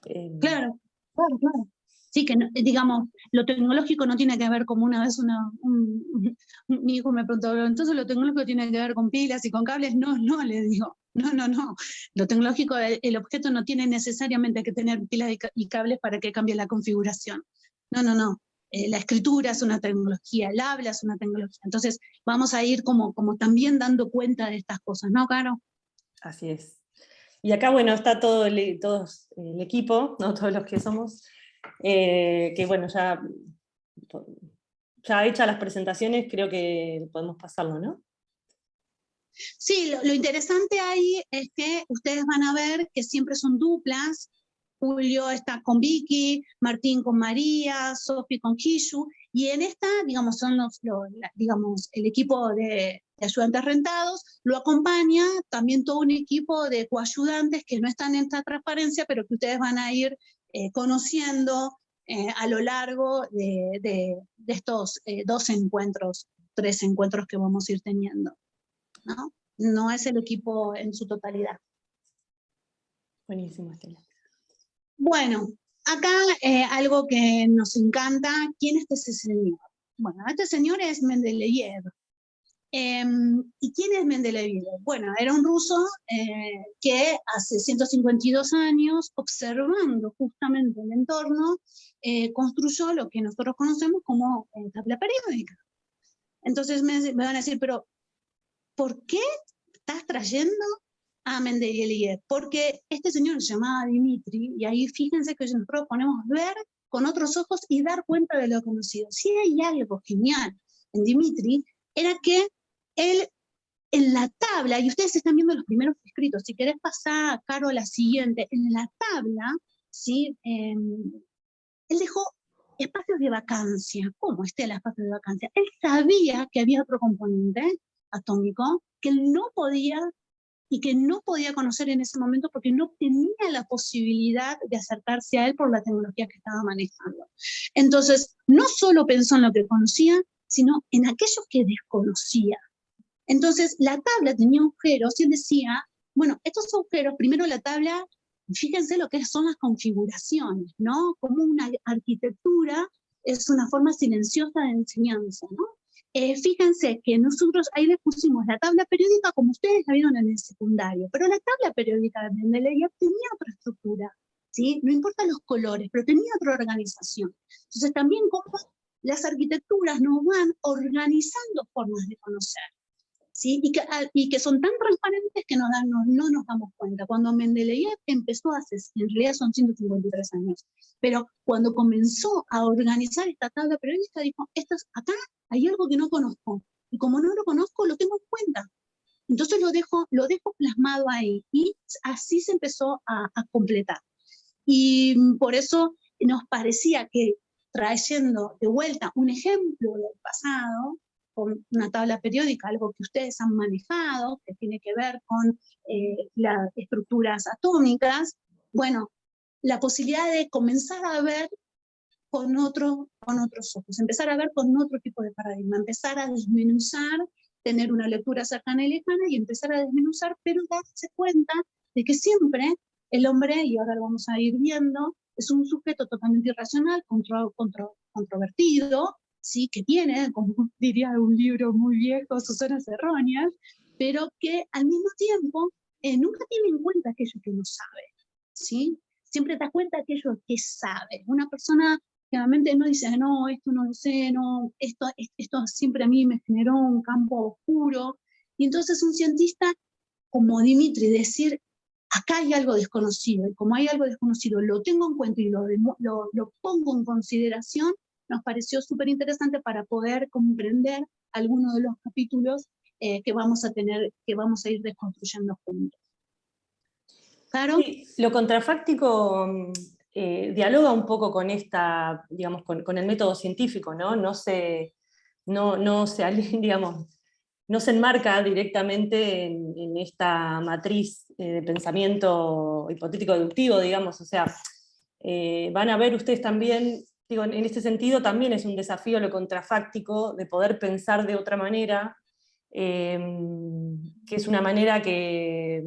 Claro, claro, claro. Sí, que digamos, lo tecnológico no tiene que ver como una vez mi hijo me preguntó, entonces lo tecnológico tiene que ver con pilas y con cables. No, no, le digo, no. Lo tecnológico, el objeto no tiene necesariamente que tener pilas y cables para que cambie la configuración. No. La escritura es una tecnología, el habla es una tecnología. Entonces vamos a ir como también dando cuenta de estas cosas, ¿no, Caro?
Así es. Y acá, bueno, está todo el equipo, ¿no? Todos los que somos, que bueno, ya hechas las presentaciones, creo que podemos pasarlo, ¿no?
Sí, lo interesante ahí es que ustedes van a ver que siempre son duplas. Julio está con Vicky, Martín con María, Sofi con Kishu, y en esta, digamos, son digamos, el equipo de ayudantes rentados, lo acompaña también todo un equipo de coayudantes que no están en esta transparencia, pero que ustedes van a ir conociendo a lo largo de estos 2 encuentros, 3 encuentros que vamos a ir teniendo, ¿no? No es el equipo en su totalidad.
Buenísimo, Estela.
Bueno, acá algo que nos encanta. ¿Quién es este señor? Bueno, este señor es Mendeleev. ¿Y quién es Mendeleev? Bueno, era un ruso que hace 152 años, observando justamente el entorno, construyó lo que nosotros conocemos como tabla periódica. Entonces me van a decir, pero ¿por qué estás trayendo a Mendeleev? Porque este señor se llamaba Dmitri, y ahí fíjense que nosotros ponemos ver con otros ojos y dar cuenta de lo conocido. Si hay algo genial en Dmitri, era que él en la tabla, y ustedes están viendo los primeros escritos, si querés pasar, Caro, a la siguiente, en la tabla, ¿sí? Él dejó espacios de vacancia. ¿Cómo el espacio de vacancia? Él sabía que había otro componente atómico que él no podía y que no podía conocer en ese momento porque no tenía la posibilidad de acercarse a él por la tecnología que estaba manejando. Entonces, no solo pensó en lo que conocía, sino en aquello que desconocía. Entonces, la tabla tenía agujeros y él decía, bueno, estos agujeros, primero la tabla, fíjense lo que son las configuraciones, ¿no? Como una arquitectura es una forma silenciosa de enseñanza, ¿no? Fíjense que nosotros ahí le pusimos la tabla periódica como ustedes la vieron en el secundario, pero la tabla periódica de Mendeleev tenía otra estructura, ¿sí? No importa los colores, pero tenía otra organización. Entonces también como las arquitecturas nos van organizando formas de conocer, ¿sí? Y que son tan transparentes que no nos damos cuenta. Cuando Mendeleev empezó en realidad son 153 años, pero cuando comenzó a organizar esta tabla periódica, dijo, acá hay algo que no conozco, y como no lo conozco, lo tengo en cuenta. Entonces lo dejo plasmado ahí, y así se empezó a completar. Y por eso nos parecía que trayendo de vuelta un ejemplo del pasado, con una tabla periódica, algo que ustedes han manejado, que tiene que ver con las estructuras atómicas, bueno, la posibilidad de comenzar a ver con otros ojos, empezar a ver con otro tipo de paradigma, empezar a desmenuzar, tener una lectura cercana y lejana y empezar a desmenuzar, pero darse cuenta de que siempre el hombre, y ahora lo vamos a ir viendo, es un sujeto totalmente irracional, controvertido, ¿sí? Que tiene, como diría un libro muy viejo, sus zonas erróneas, pero que al mismo tiempo nunca tiene en cuenta aquello que no sabe, ¿sí? Siempre te das cuenta de aquello que sabe. Una persona realmente no dice, no, esto no lo sé, no, esto siempre a mí me generó un campo oscuro. Y entonces un cientista como Dmitri, decir, acá hay algo desconocido, y como hay algo desconocido, lo tengo en cuenta y lo pongo en consideración, nos pareció súper interesante para poder comprender algunos de los capítulos que vamos a ir desconstruyendo juntos. ¿Claro?
Sí, lo contrafáctico dialoga un poco con digamos, con el método científico, ¿no? No se digamos, no se enmarca directamente en esta matriz de pensamiento hipotético-deductivo, digamos, o sea, van a ver ustedes también, digo, en este sentido también es un desafío lo contrafáctico de poder pensar de otra manera, que es una manera que,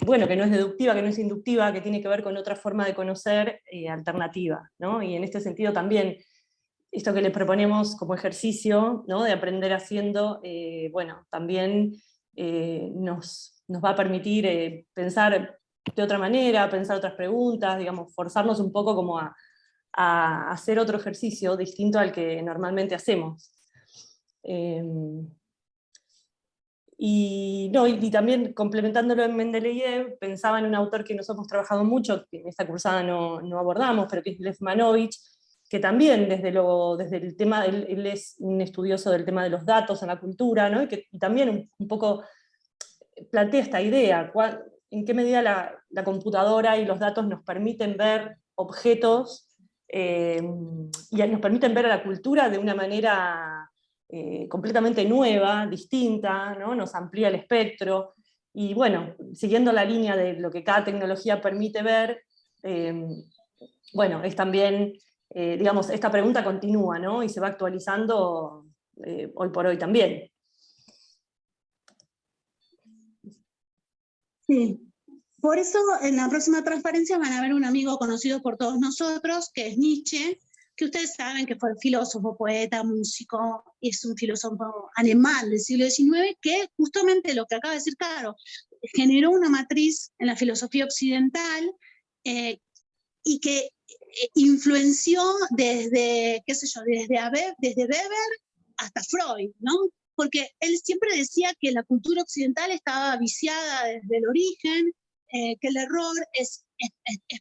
bueno, que no es deductiva, que no es inductiva, que tiene que ver con otra forma de conocer alternativa, ¿no? Y en este sentido también, esto que les proponemos como ejercicio, ¿no? De aprender haciendo, bueno, también nos va a permitir pensar de otra manera, pensar otras preguntas, digamos, forzarnos un poco como a hacer otro ejercicio distinto al que normalmente hacemos. Y también complementándolo en Mendeleev, pensaba en un autor que nosotros hemos trabajado mucho, que en esta cursada no abordamos, pero que es Lev Manovich, que también desde el tema, él es un estudioso del tema de los datos en la cultura, ¿no? y también un poco plantea esta idea, en qué medida la computadora y los datos nos permiten ver objetos y nos permiten ver a la cultura de una manera completamente nueva, distinta, ¿no? Nos amplía el espectro, y bueno, siguiendo la línea de lo que cada tecnología permite ver, bueno, es también, digamos, esta pregunta continúa, ¿no? Y se va actualizando hoy por hoy también.
Sí. Por eso en la próxima transparencia van a ver un amigo conocido por todos nosotros, que es Nietzsche, que ustedes saben que fue filósofo, poeta, músico, es un filósofo alemán del siglo XIX, que justamente lo que acaba de decir Caro, generó una matriz en la filosofía occidental y que influenció desde, qué sé yo, desde Weber hasta Freud, ¿no? Porque él siempre decía que la cultura occidental estaba viciada desde el origen, que el error es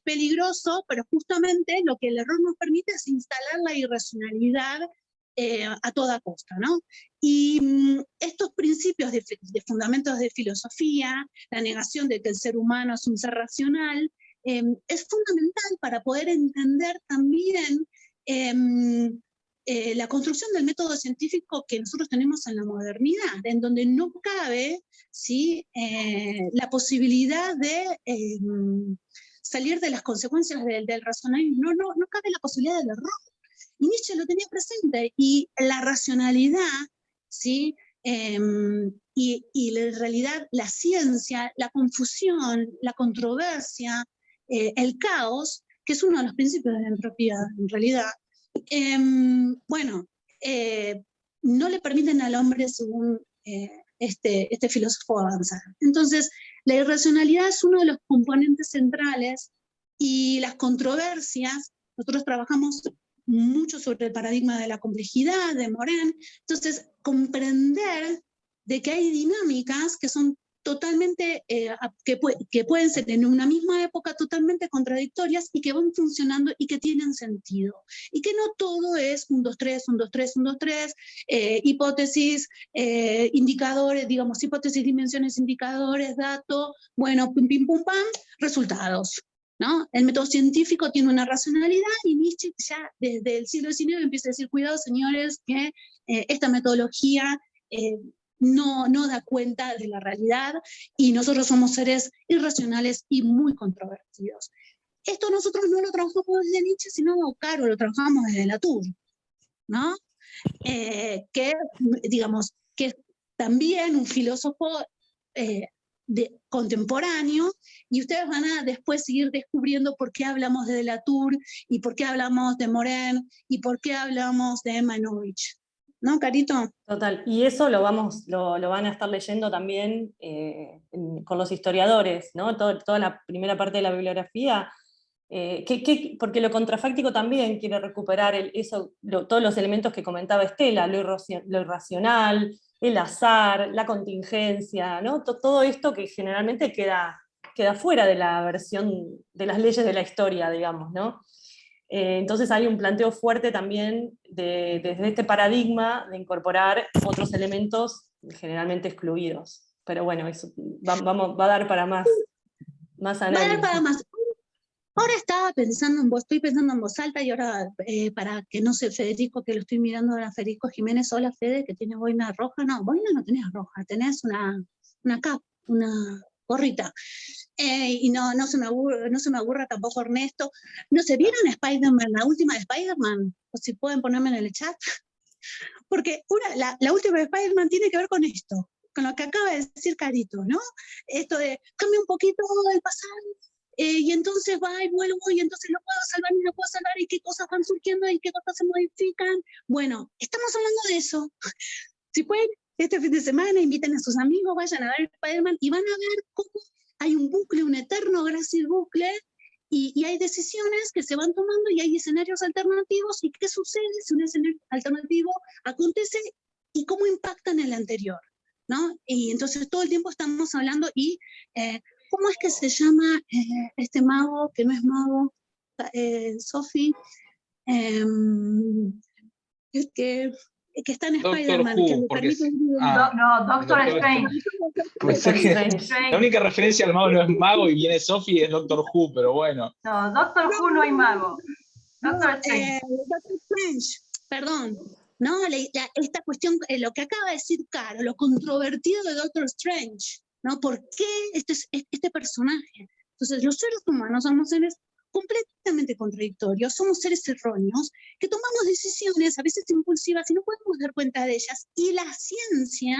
peligroso, pero justamente lo que el error nos permite es instalar la irracionalidad a toda costa, ¿no? Y estos principios de fundamentos de filosofía, la negación de que el ser humano es un ser racional, es fundamental para poder entender también la construcción del método científico que nosotros tenemos en la modernidad, en donde no cabe, ¿sí? La posibilidad de salir de las consecuencias del razonamiento, no cabe la posibilidad del error. Y Nietzsche lo tenía presente, y la racionalidad, ¿sí? Y en realidad la ciencia, la confusión, la controversia, el caos, que es uno de los principios de la entropía en realidad, bueno, no le permiten al hombre, según este filósofo, avanzar. Entonces, la irracionalidad es uno de los componentes centrales, y las controversias, nosotros trabajamos mucho sobre el paradigma de la complejidad de Morin. Entonces, comprender de que hay dinámicas que son totalmente, que pueden ser en una misma época totalmente contradictorias, y que van funcionando y que tienen sentido. Y que no todo es 1, 2, 3, 1, 2, 3, 1, 2, 3, hipótesis, indicadores, digamos, hipótesis, dimensiones, indicadores, dato, bueno, pim, pim, pum, pam, resultados, ¿no? El método científico tiene una racionalidad, y Nietzsche ya desde el siglo XIX empieza a decir, cuidado señores, que esta metodología no da cuenta de la realidad, y nosotros somos seres irracionales y muy controvertidos. Esto nosotros no lo trabajamos desde Nietzsche, sino, claro, lo trabajamos desde Latour, ¿no? Que, digamos, que es también un filósofo contemporáneo, y ustedes van a después seguir descubriendo por qué hablamos de Latour, y por qué hablamos de Morin, y por qué hablamos de Manovich. ¿No, Carito?
Total, y eso lo van a estar leyendo también con los historiadores, ¿no? Toda la primera parte de la bibliografía, porque lo contrafáctico también quiere recuperar todos los elementos que comentaba Estela, lo irracional, el azar, la contingencia, ¿no? Todo esto que generalmente queda fuera de la versión de las leyes de la historia, digamos, ¿no? Entonces hay un planteo fuerte también desde este paradigma de incorporar otros elementos generalmente excluidos. Pero bueno, eso va a dar para más análisis.
Va a dar para más. Ahora estoy pensando en voz alta, y ahora, para que no sé, Federico, que lo estoy mirando ahora, Federico Jiménez, hola Fede, que tiene boina roja, no, boina no tenés roja, tenés una cap, una gorrita. Y no se me aburra tampoco Ernesto. No sé, ¿vieron Spider-Man, la última de Spider-Man? O si pueden ponerme en el chat. Porque la última de Spider-Man tiene que ver con esto, con lo que acaba de decir Carito, ¿no? Esto de, cambia un poquito el pasado, y entonces va y vuelvo, y entonces lo puedo salvar y lo puedo salvar, y qué cosas van surgiendo, y qué cosas se modifican. Bueno, estamos hablando de eso. Si pueden, este fin de semana, inviten a sus amigos, vayan a ver Spider-Man, y van a ver cómo hay un bucle, un eterno grácil bucle, y hay decisiones que se van tomando, y hay escenarios alternativos, y qué sucede si un escenario alternativo acontece, y cómo impactan el anterior, ¿no? Y entonces todo el tiempo estamos hablando, y ¿cómo es que se llama este mago, que no es mago, Sophie? Que está en
Doctor
Spider-Man,
Who,
que me
porque
permite...
No, Doctor Strange.
Pues es que la única referencia al mago no es mago y viene Sophie y es Doctor Who, pero bueno.
No, Doctor Who no hay mago. Doctor Strange.
Doctor Strange, perdón. No, esta cuestión, lo que acaba de decir Caro, lo controvertido de Doctor Strange, ¿no? ¿Por qué este personaje? Entonces, los seres humanos somos seres completamente contradictorios, somos seres erróneos, que tomamos decisiones a veces impulsivas y no podemos dar cuenta de ellas. Y la ciencia,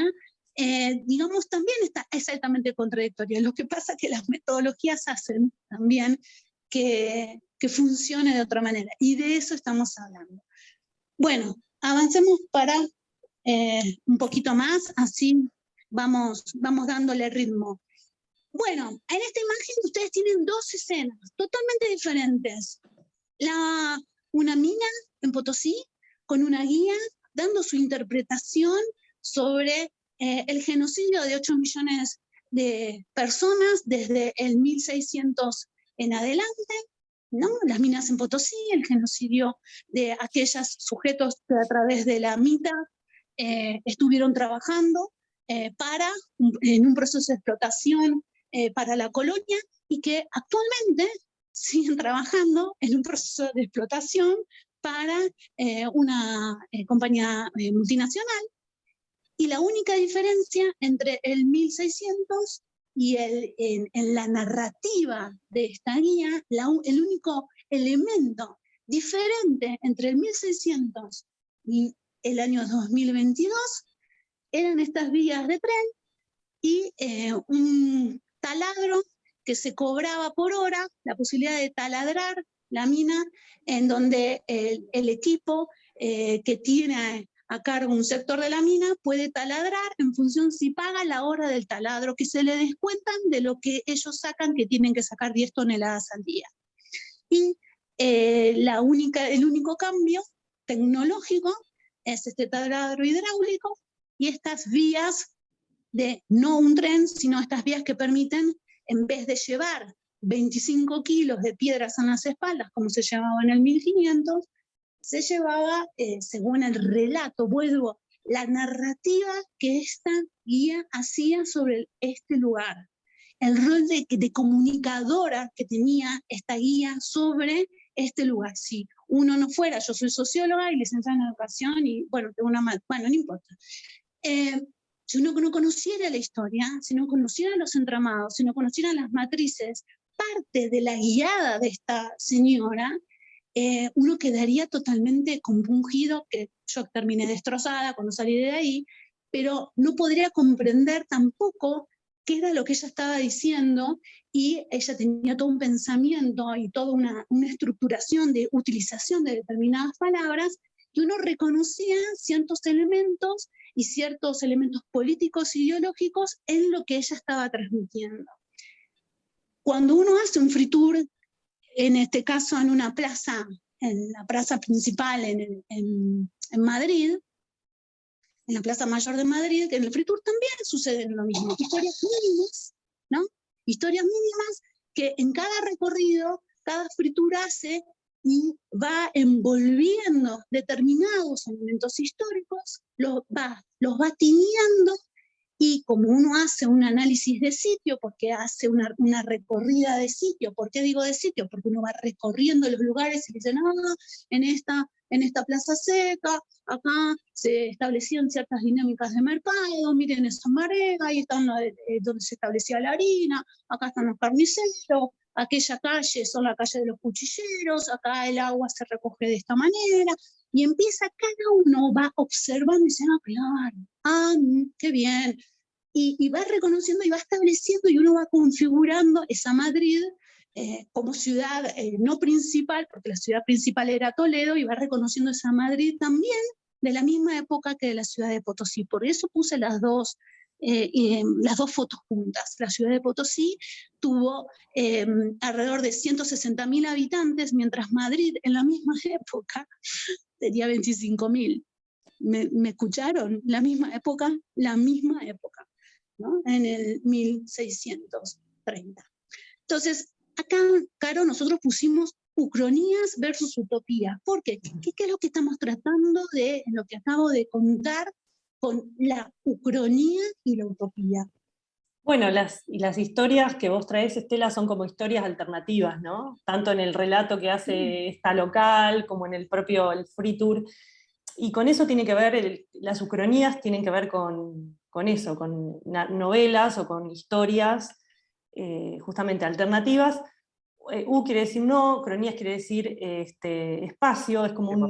digamos, también es altamente contradictoria. Lo que pasa es que las metodologías hacen también que funcione de otra manera. Y de eso estamos hablando. Bueno, avancemos para un poquito más, así vamos dándole ritmo. Bueno, en esta imagen ustedes tienen dos escenas totalmente diferentes. Una mina en Potosí con una guía dando su interpretación sobre el genocidio de 8 millones de personas desde el 1600 en adelante, ¿no? Las minas en Potosí, el genocidio de aquellos sujetos que a través de la MITA estuvieron trabajando en un proceso de explotación para la colonia, y que actualmente siguen trabajando en un proceso de explotación para una compañía multinacional. Y la única diferencia entre el 1600 y en la narrativa de esta guía, el único elemento diferente entre el 1600 y el año 2022 eran estas vías de tren y un taladro que se cobraba por hora, la posibilidad de taladrar la mina, en donde el equipo que tiene a cargo un sector de la mina puede taladrar en función si paga la hora del taladro, que se le descuentan de lo que ellos sacan, que tienen que sacar 10 toneladas al día. Y el único cambio tecnológico es este taladro hidráulico y estas vías de no un tren, sino estas vías que permiten, en vez de llevar 25 kilos de piedras en las espaldas, como se llevaba en el 1500, se llevaba, según el relato, la narrativa que esta guía hacía sobre este lugar. El rol de comunicadora que tenía esta guía sobre este lugar. Si uno no fuera, yo soy socióloga y licenciada en educación, y bueno, tengo bueno, no importa. Si uno no conociera la historia, si no conociera los entramados, si no conociera las matrices, parte de la guiada de esta señora, uno quedaría totalmente compungido, que yo terminé destrozada cuando salí de ahí, pero no podría comprender tampoco qué era lo que ella estaba diciendo, y ella tenía todo un pensamiento y toda una estructuración de utilización de determinadas palabras, y uno reconocía ciertos elementos y ciertos elementos políticos e ideológicos en lo que ella estaba transmitiendo. Cuando uno hace un free tour, en este caso en una plaza, en la plaza principal en Madrid, en la Plaza Mayor de Madrid, que en el free tour también sucede lo mismo. Historias mínimas, ¿no? Historias mínimas que en cada recorrido, cada free tour hace y va envolviendo determinados elementos históricos, los va tiñendo Y como uno hace un análisis de sitio, porque hace una recorrida de sitio, ¿por qué digo de sitio? Porque uno va recorriendo los lugares y dice, no, en esta plaza seca, acá se establecían ciertas dinámicas de mercado, miren esa marea, ahí están donde se establecía la harina, acá están los carniceros, aquella calle son la calle de los cuchilleros, acá el agua se recoge de esta manera, y empieza cada uno, va observando y dice, ah, claro, qué bien, y va reconociendo y va estableciendo y uno va configurando esa Madrid como ciudad no principal, porque la ciudad principal era Toledo, y va reconociendo esa Madrid también de la misma época que la ciudad de Potosí. Por eso puse las dos fotos juntas. La ciudad de Potosí tuvo alrededor de 160.000 habitantes, mientras Madrid en la misma época tenía 25.000. ¿Me escucharon? La misma época, ¿no? En el 1630. Entonces, acá, Caro, nosotros pusimos ucronías versus utopía. ¿Por qué? ¿Qué es lo que estamos tratando de, en lo que acabo de contar, con la ucronía y la utopía?
Bueno, las historias que vos traes, Estela, son como historias alternativas, ¿no? Tanto en el relato que hace esta local, como en el propio Free Tour. Y con eso tiene que ver, las ucronías tienen que ver con eso, con novelas o con historias justamente alternativas. Quiere decir no, cronías quiere decir espacio, es como un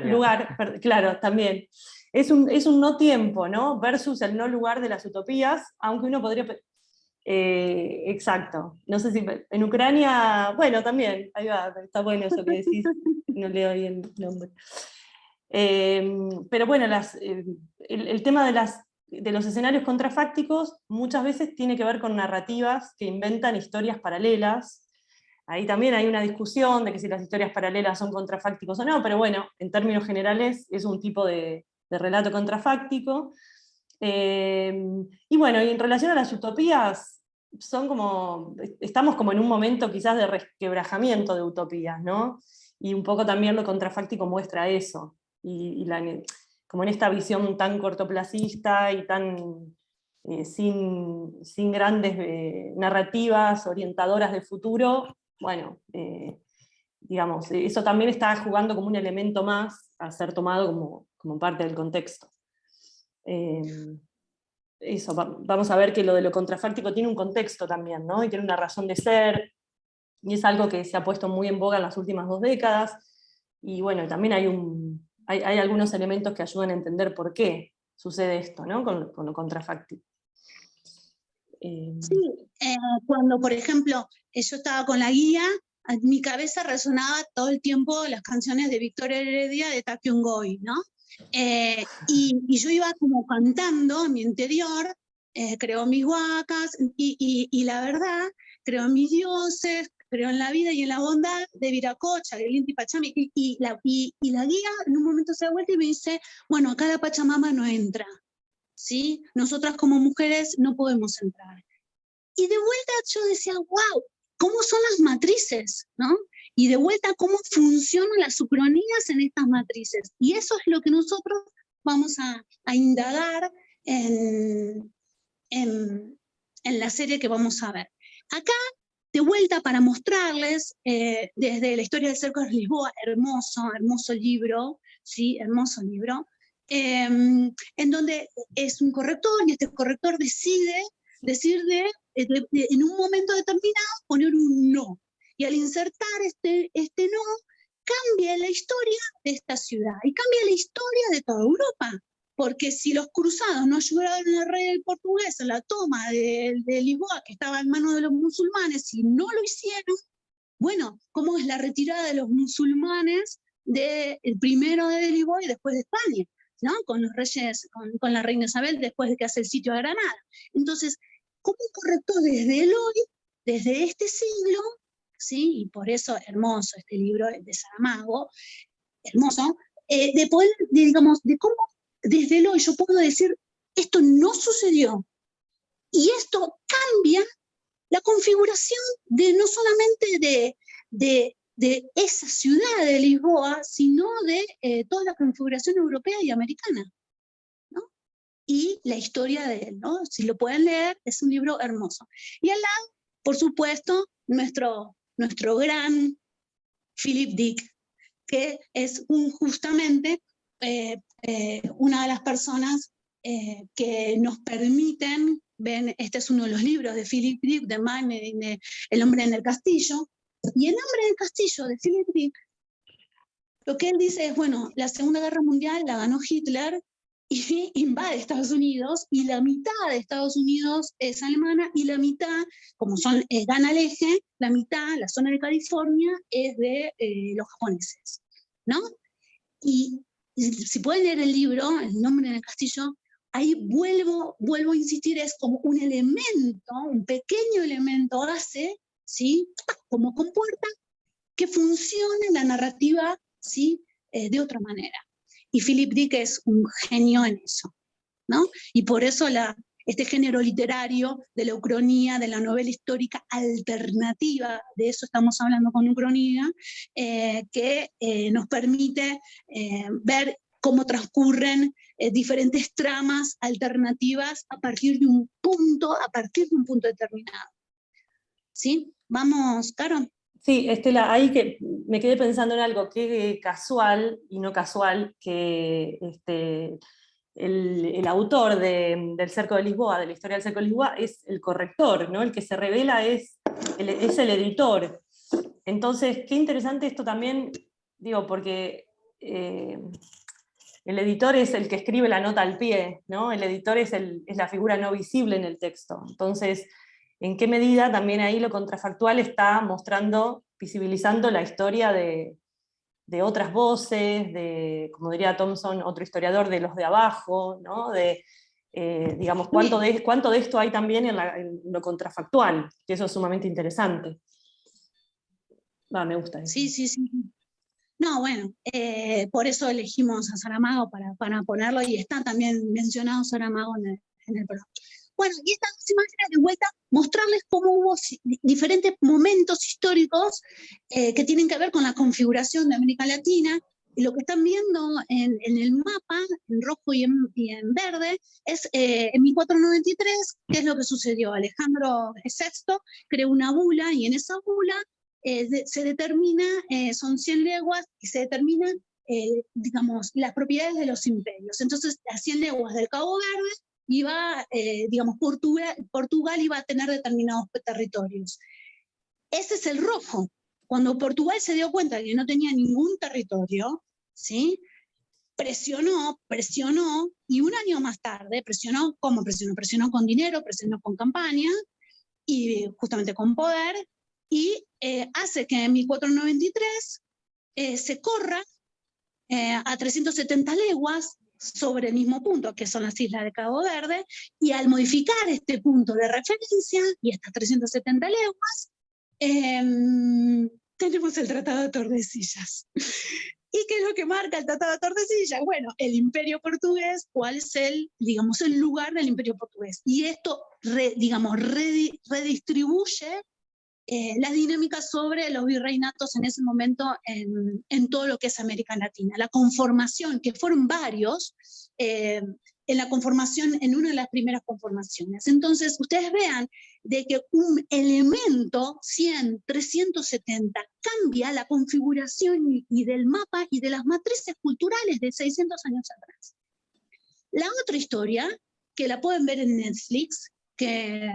lugar, claro, también. Es un no tiempo, ¿no? Versus el no lugar de las utopías, aunque uno podría... exacto. No sé si en Ucrania, bueno, también, ahí va, está bueno eso que decís, no leo bien el nombre. Pero bueno, el tema de los escenarios contrafácticos muchas veces tiene que ver con narrativas que inventan historias paralelas. Ahí también hay una discusión de que si las historias paralelas son contrafácticos o no, pero bueno, en términos generales es un tipo de relato contrafáctico. Y bueno, y en relación a las utopías, estamos como en un momento quizás de resquebrajamiento de utopías, ¿no? Y un poco también lo contrafáctico muestra eso. Como en esta visión tan cortoplacista y tan sin grandes narrativas orientadoras del futuro, bueno, digamos, eso también está jugando como un elemento más a ser tomado como parte del contexto. Eso, vamos a ver que lo de lo contrafáctico tiene un contexto también, ¿no? Y tiene una razón de ser, y es algo que se ha puesto muy en boga en las últimas 2 décadas, y bueno, también hay algunos elementos que ayudan a entender por qué sucede esto, ¿no? Con lo contrafáctico.
Sí, cuando, por ejemplo, yo estaba con la guía, en mi cabeza resonaba todo el tiempo las canciones de Victoria Heredia de Takiungoy, ¿no? Y yo iba como cantando en mi interior, creo mis huacas, y la verdad, creo en mis dioses, creo en la vida y en la bondad de Viracocha, de Inti Pachami, y la guía en un momento se da vuelta y me dice, bueno, acá la Pachamama no entra, ¿sí? Nosotras como mujeres no podemos entrar. Y de vuelta yo decía, wow, ¿cómo son las matrices? ¿No? Y de vuelta, ¿cómo funcionan las ucronías en estas matrices? Y eso es lo que nosotros vamos a indagar en la serie que vamos a ver. Acá, de vuelta, para mostrarles, desde la historia del Cerco de Lisboa, hermoso libro, ¿sí? Hermoso libro, en donde es un corrector, y este corrector decide en un momento determinado poner un no. Y al insertar este no, cambia la historia de esta ciudad y cambia la historia de toda Europa. Porque si los cruzados no ayudaron al rey del portugués en la toma de Lisboa, que estaba en manos de los musulmanes, si no lo hicieron, bueno, ¿cómo es la retirada de los musulmanes el primero de Lisboa y después de España? ¿No? Con los reyes, con la reina Isabel, después de que hace el sitio de Granada. Entonces, ¿cómo correctó desde el hoy, desde este siglo, ¿sí? Y por eso hermoso este libro de Saramago, hermoso, de poder, digamos, de cómo desde el hoy yo puedo decir, esto no sucedió, y esto cambia la configuración de no solamente de esa ciudad de Lisboa, sino de toda la configuración europea y americana, ¿no? y la historia de él, ¿no? Si lo pueden leer, es un libro hermoso. Y al lado, por supuesto, nuestro gran Philip Dick, que es justamente una de las personas que nos permiten, ven, este es uno de los libros de Philip Dick, de Mine, El hombre en el castillo, y El hombre en el castillo de Philip Dick, lo que él dice es, bueno, la Segunda Guerra Mundial la ganó Hitler y invade Estados Unidos, y la mitad de Estados Unidos es alemana, y la mitad, como gana el eje, la mitad, la zona de California, es de los japoneses, ¿no? Y si pueden leer el libro, El hombre en el castillo, ahí vuelvo a insistir, es como un elemento, un pequeño elemento hace, ¿sí? Como compuerta que funcione la narrativa, ¿sí? De otra manera. Y Philip Dick es un genio en eso, ¿no? Y por eso este género literario de la ucronía, de la novela histórica alternativa, de eso estamos hablando con Ucronía, que nos permite ver cómo transcurren diferentes tramas alternativas a partir de un punto determinado. ¿Sí? Vamos, Caro.
Sí, Estela, ahí que me quedé pensando en algo, que casual y no casual, que el autor del Cerco de Lisboa, de la historia del Cerco de Lisboa, es el corrector, ¿no? El que se revela es el editor. Entonces, qué interesante esto también, digo, porque el editor es el que escribe la nota al pie, ¿no? El editor es la figura no visible en el texto. Entonces, ¿en qué medida también ahí lo contrafactual está mostrando, visibilizando la historia de otras voces, de, como diría Thompson, otro historiador, de los de abajo, ¿no? Digamos, cuánto de esto hay también en lo contrafactual, que eso es sumamente interesante. Me gusta eso.
Sí. No, bueno, por eso elegimos a Saramago para ponerlo, y está también mencionado Saramago en el programa. Bueno, y estas dos imágenes de vuelta, mostrarles cómo hubo diferentes momentos históricos que tienen que ver con la configuración de América Latina, y lo que están viendo en el mapa, en rojo y en verde, es en 1493, ¿qué es lo que sucedió? Alejandro VI creó una bula, y en esa bula se determina, son 100 leguas, y se determinan, digamos, las propiedades de los imperios. Entonces, a 100 leguas del Cabo Verde, iba, digamos, Portugal iba a tener determinados territorios. Ese es el rojo. Cuando Portugal se dio cuenta de que no tenía ningún territorio, ¿sí? Presionó, y un año más tarde, ¿cómo presionó? Presionó con dinero, presionó con campaña, y justamente con poder, y hace que en 1493 se corra a 370 leguas sobre el mismo punto, que son las islas de Cabo Verde, y al modificar este punto de referencia y estas 370 leguas, tenemos el Tratado de Tordesillas. ¿Y qué es lo que marca el Tratado de Tordesillas? Bueno, el Imperio Portugués, ¿cuál es el lugar del Imperio Portugués? Y esto, redistribuye la dinámica sobre los virreinatos en ese momento en todo lo que es América Latina. La conformación, que fueron varios, en la conformación, en una de las primeras conformaciones. Entonces, ustedes vean de que un elemento 100, 370, cambia la configuración y del mapa y de las matrices culturales de 600 años atrás. La otra historia, que la pueden ver en Netflix, que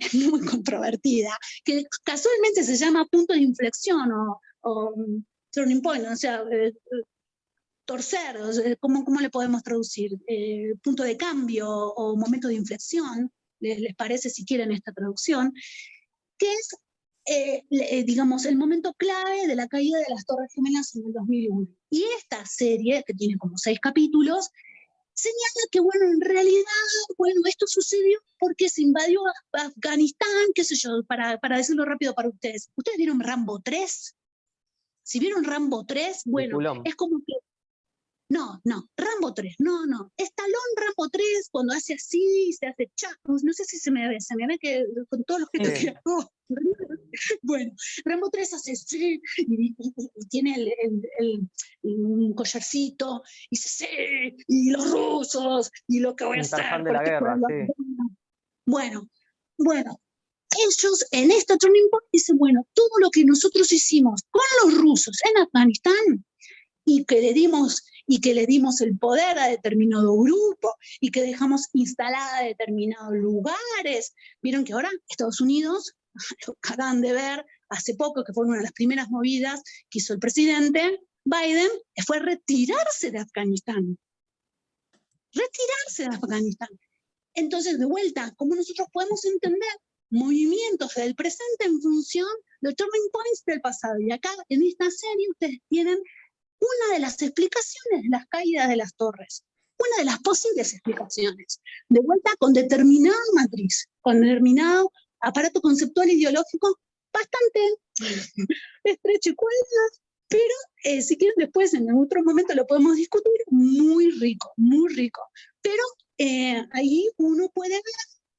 es muy controvertida, que casualmente se llama punto de inflexión o turning point, o sea, torcer, o sea, ¿cómo le podemos traducir? Punto de cambio o momento de inflexión, les parece si quieren esta traducción, que es, digamos, el momento clave de la caída de las Torres Gemelas en el 2001. Y esta serie, que tiene como 6 capítulos, señala que, bueno, en realidad, bueno, esto sucedió porque se invadió Afganistán, qué sé yo, para decirlo rápido para ustedes. ¿Ustedes vieron Rambo 3? Si vieron Rambo 3, bueno, es como que No, Rambo 3, no. Stallone Rambo 3, cuando hace así, se hace chacos, no sé si se me ve que con todos los gestos que hago. Bueno, Rambo 3 hace así, y tiene un collarcito, y dice, sí, y los rusos, y lo que voy a hacer.
De la guerra, sí.
Bueno, ellos en esta Turning Point dicen, bueno, todo lo que nosotros hicimos con los rusos en Afganistán, y que le dimos el poder a determinado grupo, y que dejamos instalada determinados lugares. Vieron que ahora Estados Unidos, lo acaban de ver hace poco, que fue una de las primeras movidas que hizo el presidente Biden, fue retirarse de Afganistán. Entonces, de vuelta, ¿cómo nosotros podemos entender movimientos del presente en función de turning points del pasado? Y acá, en esta serie, ustedes tienen una de las explicaciones de las caídas de las torres, una de las posibles explicaciones, de vuelta con determinada matriz, con determinado aparato conceptual ideológico bastante estrecho y cuerdas, pero si quieren después en otro momento lo podemos discutir, muy rico, pero ahí uno puede ver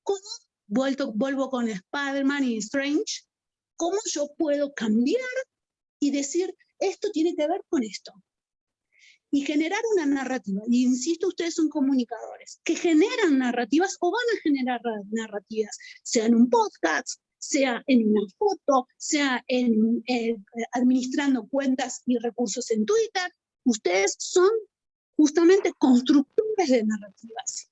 cómo, vuelvo con Spider-Man y Strange, cómo yo puedo cambiar y decir, esto tiene que ver con esto. Y generar una narrativa. Y insisto, ustedes son comunicadores, que generan narrativas o van a generar narrativas, sea en un podcast, sea en una foto, sea en administrando cuentas y recursos en Twitter. Ustedes son justamente constructores de narrativas.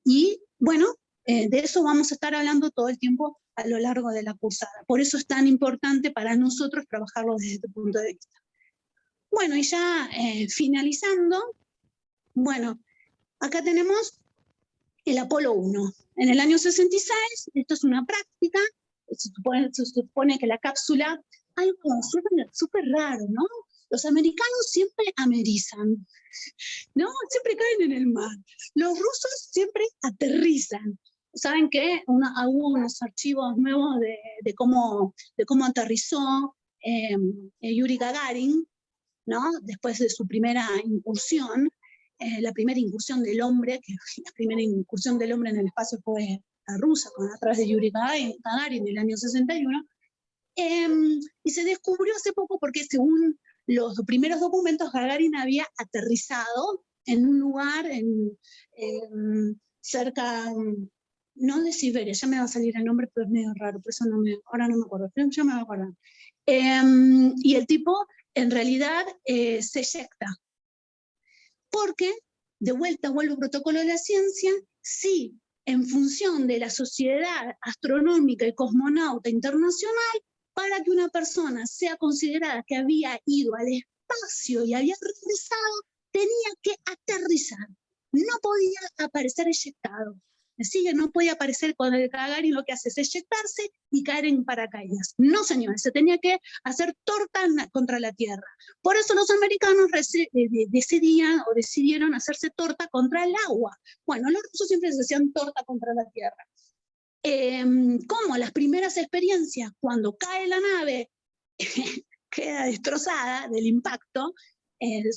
Y bueno, de eso vamos a estar hablando todo el tiempo a lo largo de la cursada. Por eso es tan importante para nosotros trabajarlo desde este punto de vista. Bueno, y ya finalizando, bueno, acá tenemos el Apolo 1. En el año 66, esto es una práctica, se supone que la cápsula, algo súper raro, ¿no? Los americanos siempre amerizan, ¿no? Siempre caen en el mar. Los rusos siempre aterrizan. ¿Saben qué? Hubo unos archivos nuevos de cómo aterrizó Yuri Gagarin, ¿no? Después de su primera incursión, la primera incursión del hombre, que la primera incursión del hombre en el espacio fue la rusa, a través de Yuri Gagarin en el año 61, y se descubrió hace poco porque según los primeros documentos, Gagarin había aterrizado en un lugar cerca, no de Siberia, ya me va a salir el nombre, pero es medio raro, por eso ahora no me acuerdo, pero ya me voy a acordar. Y el tipo en realidad se eyecta. Porque, de vuelta, vuelvo al protocolo de la ciencia, sí, en función de la Sociedad Astronómica y Cosmonauta Internacional, para que una persona sea considerada que había ido al espacio y había regresado, tenía que aterrizar. No podía aparecer eyectado. Así que no podía aparecer con el Gagarin, lo que hace es eyectarse y caer en paracaídas. No, señores, se tenía que hacer torta contra la Tierra. Por eso los americanos decidieron hacerse torta contra el agua. Bueno, los rusos siempre se hacían torta contra la Tierra. Como las primeras experiencias, cuando cae la nave, queda destrozada del impacto,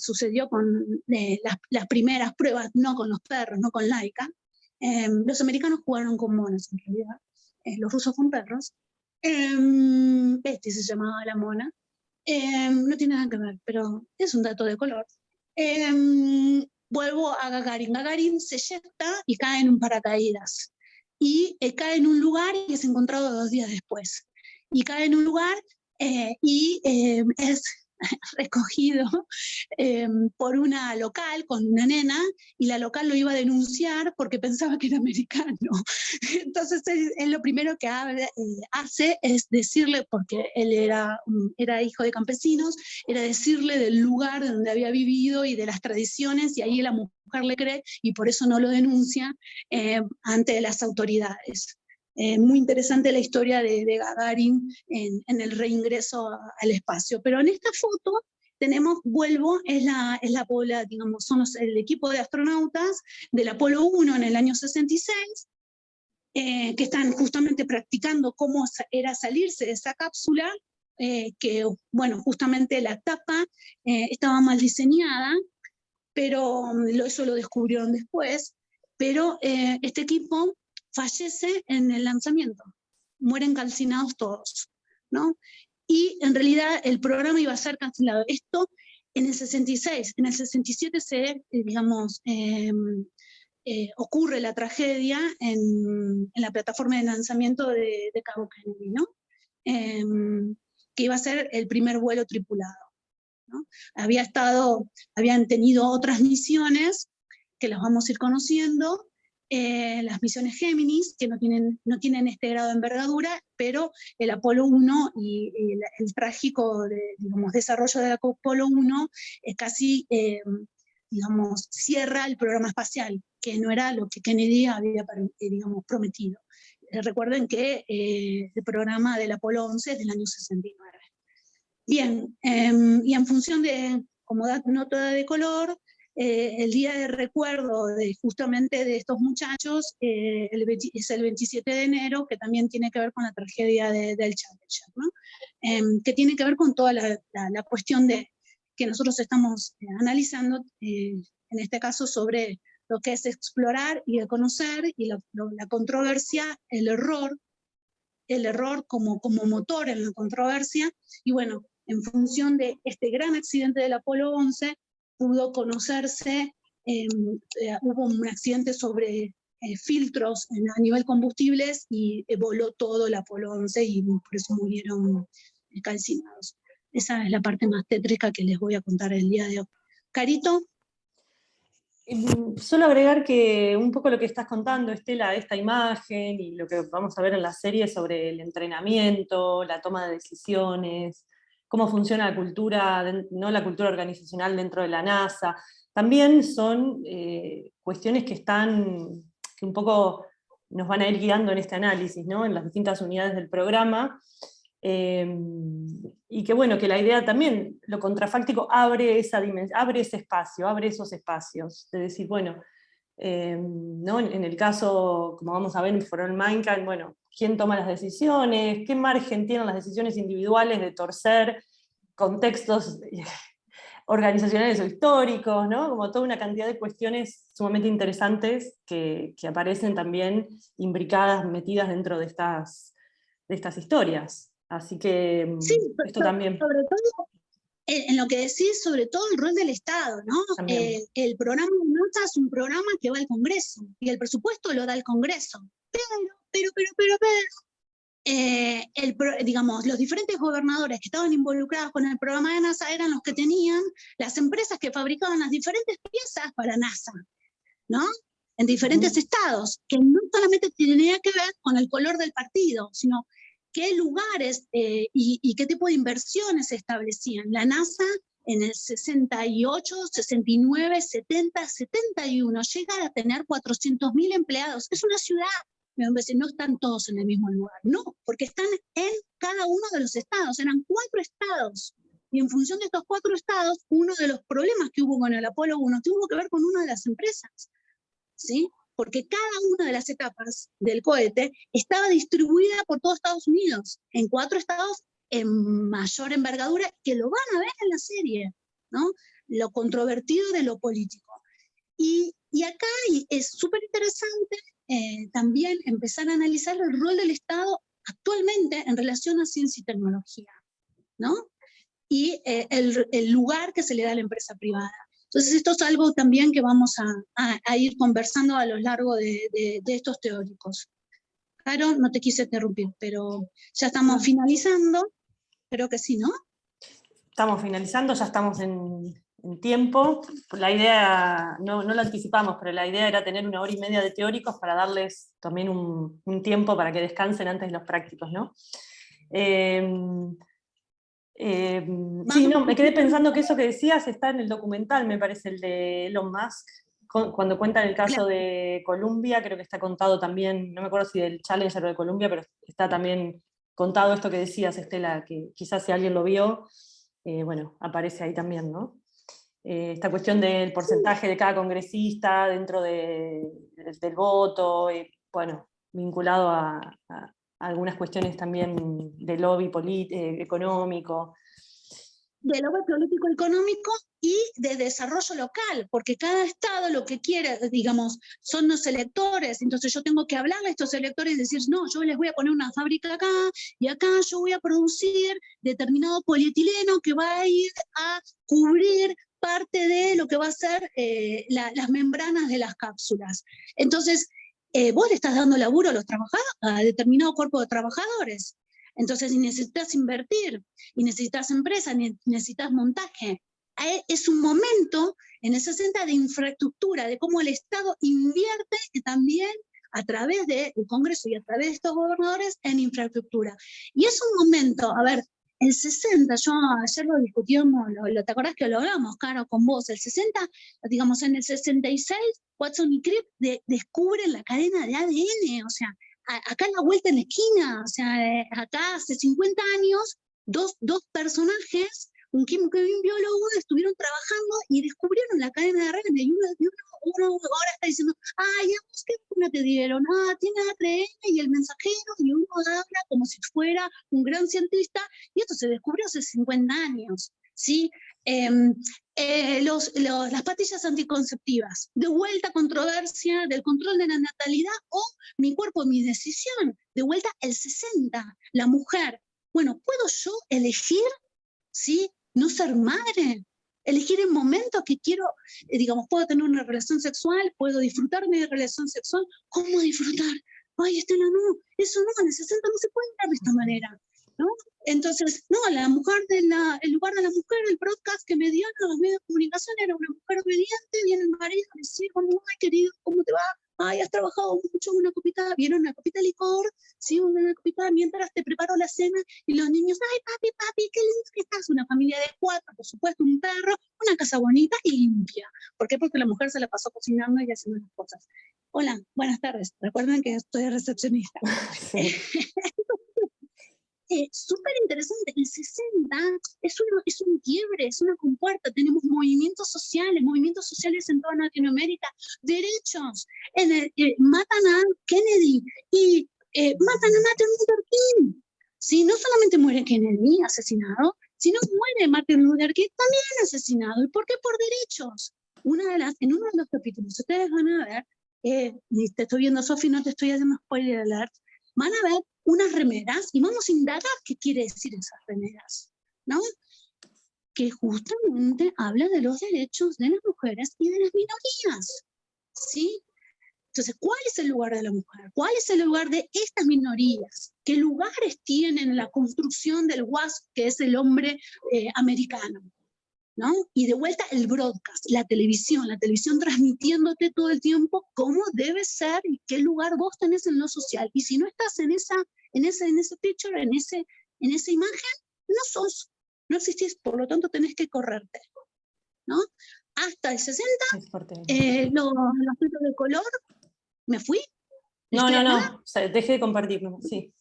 sucedió con las primeras pruebas, no con los perros, no con Laika. Los americanos jugaron con monos en realidad, los rusos con perros. Betty se llamaba la mona. No tiene nada que ver, pero es un dato de color. Vuelvo a Gagarin. Gagarin se eyecta y cae en un paracaídas. Y cae en un lugar y es encontrado 2 días después. Y cae en un lugar y es recogido por una local con una nena, y la local lo iba a denunciar porque pensaba que era americano. Entonces él lo primero que hace es decirle, porque él era hijo de campesinos, era decirle del lugar donde había vivido y de las tradiciones, y ahí la mujer le cree y por eso no lo denuncia ante las autoridades. Muy interesante la historia de Gagarin en el reingreso al espacio. Pero en esta foto tenemos, digamos, son el equipo de astronautas del Apolo 1 en el año 66, que están justamente practicando cómo era salirse de esa cápsula, que, bueno, justamente la tapa estaba mal diseñada, pero eso lo descubrieron después, pero este equipo fallece en el lanzamiento, mueren calcinados todos, ¿no? Y en realidad el programa iba a ser cancelado. Esto en el 66, en el 67 ocurre la tragedia en la plataforma de lanzamiento de Cabo Kennedy, ¿no? Que iba a ser el primer vuelo tripulado, ¿no? Habían tenido otras misiones, que las vamos a ir conociendo, las misiones Géminis, que no tienen este grado de envergadura, pero el Apolo 1 y el trágico desarrollo del Apolo 1 casi cierra el programa espacial, que no era lo que Kennedy había prometido. Recuerden que el programa del Apolo 11 es del año 69. Bien, y en función de, como nota de color, el día de recuerdo justamente de estos muchachos es el 27 de enero, que también tiene que ver con la tragedia del Challenger, ¿no? Que tiene que ver con toda la cuestión que nosotros estamos analizando, en este caso sobre lo que es explorar y el conocer, y la controversia, el error como motor en la controversia, y bueno, en función de este gran accidente del Apolo 11, pudo conocerse, hubo un accidente sobre filtros a nivel combustibles, y voló todo el Apolo 11, y por eso murieron calcinados. Esa es la parte más tétrica que les voy a contar el día de hoy. Carito.
Solo agregar que un poco lo que estás contando, Estela, esta imagen y lo que vamos a ver en la serie sobre el entrenamiento, la toma de decisiones, cómo funciona la cultura, ¿no? La cultura organizacional dentro de la NASA, también son cuestiones que un poco nos van a ir guiando en este análisis, ¿no? En las distintas unidades del programa. Y que bueno, que la idea también, lo contrafáctico abre esa dimensión, abre ese espacio, abre esos espacios, de decir, bueno, ¿no? En el caso, como vamos a ver en For All Mankind, bueno, ¿quién toma las decisiones? ¿Qué margen tienen las decisiones individuales de torcer contextos organizacionales o históricos, ¿no? Como toda una cantidad de cuestiones sumamente interesantes que aparecen también imbricadas, metidas dentro de estas historias. Así que
sí,
esto también.
Sobre todo, en lo que decís, sobre todo el rol del Estado, ¿no? El programa de NASA es un programa que va al Congreso, y el presupuesto lo da el Congreso. Digamos, los diferentes gobernadores que estaban involucrados con el programa de NASA eran los que tenían las empresas que fabricaban las diferentes piezas para NASA, ¿no? En diferentes estados, que no solamente tenía que ver con el color del partido, sino qué lugares y qué tipo de inversiones se establecían. La NASA en el 68, 69, 70, 71 llega a tener 400.000 empleados. Es una ciudad. No están todos en el mismo lugar, no, porque están en cada uno de los estados, eran 4 estados, y en función de estos 4 estados, uno de los problemas que hubo con el Apolo 1 tuvo que ver con una de las empresas, ¿sí? Porque cada una de las etapas del cohete estaba distribuida por todo Estados Unidos, en 4 estados en mayor envergadura, que lo van a ver en la serie, ¿no? Lo controvertido de lo político. Y acá es súper interesante también empezar a analizar el rol del Estado actualmente en relación a ciencia y tecnología, ¿no? Y el lugar que se le da a la empresa privada. Entonces esto es algo también que vamos a ir conversando a lo largo de estos teóricos. Caro, no te quise interrumpir, pero ya estamos finalizando, creo que sí, ¿no?
Estamos finalizando, ya estamos en tiempo. La idea, no lo anticipamos, pero la idea era tener 1 hora y media de teóricos para darles también un tiempo para que descansen antes de los prácticos, ¿no? Sí, no, me quedé pensando que eso que decías está en el documental, me parece, el de Elon Musk, cuando cuentan el caso de Columbia, creo que está contado también, no me acuerdo si del Challenger o de Columbia, pero está también contado esto que decías, Estela, que quizás si alguien lo vio, bueno, aparece ahí también, ¿no? Esta cuestión del porcentaje de cada congresista dentro del voto, bueno, vinculado a algunas cuestiones también de lobby económico.
De lobby político económico, y de desarrollo local, porque cada estado lo que quiere, digamos, son los electores, entonces yo tengo que hablarle a estos electores y decir, no, yo les voy a poner una fábrica acá, y acá yo voy a producir determinado polietileno que va a ir a cubrir parte de lo que va a ser las membranas de las cápsulas. Entonces, vos le estás dando laburo a los trabajadores, a determinado cuerpo de trabajadores. Entonces, si necesitas invertir, y necesitas empresa, necesitas montaje, es un momento en el 60 de infraestructura, de cómo el Estado invierte también a través del Congreso y a través de estos gobernadores en infraestructura. Y es un momento, a ver, el 60, yo ayer lo discutíamos, ¿te acordás que lo hablamos, Caro, con vos? El 60, digamos, en el 66, Watson y Crick descubren la cadena de ADN, o sea, acá en la vuelta en la esquina, o sea, acá hace 50 años, dos personajes, un químico y un biólogo, estuvieron trabajando y descubrieron la cadena de ADN, y uno ahora está diciendo, ay, ¿qué vacuna te dieron? Ah, tiene ARN y el mensajero, y uno habla como si fuera un gran cientista, y esto se descubrió hace 50 años, ¿sí? Las pastillas anticonceptivas, de vuelta controversia del control de la natalidad o mi cuerpo, mi decisión, de vuelta el 60, la mujer. Bueno, ¿puedo yo elegir, sí, no ser madre? Elegir el momento que quiero, digamos, puedo tener una relación sexual, puedo disfrutar de mi relación sexual. ¿Cómo disfrutar? Ay, Estela, no, eso no, en el 60 no se puede dar de esta manera, ¿no? Entonces, no, la mujer el lugar de la mujer, el broadcast que me dieron los medios de comunicación era una mujer obediente, viene el marido, le dice, ay, querido, ¿cómo te va? Ay, has trabajado mucho, una copita, vieron una copita de licor, sí, una copita mientras te preparo la cena, y los niños, ay, papi, qué lindo que estás, una familia de 4, por supuesto, un perro, una casa bonita y limpia. ¿Por qué? Porque la mujer se la pasó cocinando y haciendo las cosas. Hola, buenas tardes, recuerden que estoy recepcionista. Sí. Súper interesante, el 60 es un quiebre, es una compuerta, tenemos movimientos sociales en toda Latinoamérica, derechos, matan a Kennedy y matan a Martin Luther King. Sí, no solamente muere Kennedy asesinado, sino muere Martin Luther King también asesinado. ¿Y por qué? Por derechos. En uno de los capítulos, ustedes van a ver, te estoy viendo, Sofi, no te estoy haciendo spoiler alert, van a ver unas remeras y vamos a indagar qué quiere decir esas remeras, ¿no? Que justamente habla de los derechos de las mujeres y de las minorías, ¿sí? Entonces, ¿cuál es el lugar de la mujer? ¿Cuál es el lugar de estas minorías? ¿Qué lugares tienen la construcción del WASP, que es el hombre americano? ¿No? Y de vuelta el broadcast, la televisión transmitiéndote todo el tiempo cómo debe ser y qué lugar vos tenés en lo social. Y si no estás en ese picture, en esa imagen, no existís, por lo tanto tenés que correrte, ¿no? Hasta el 60, los filtros de color, ¿me fui?
No, o sea, dejé de compartirlo, sí.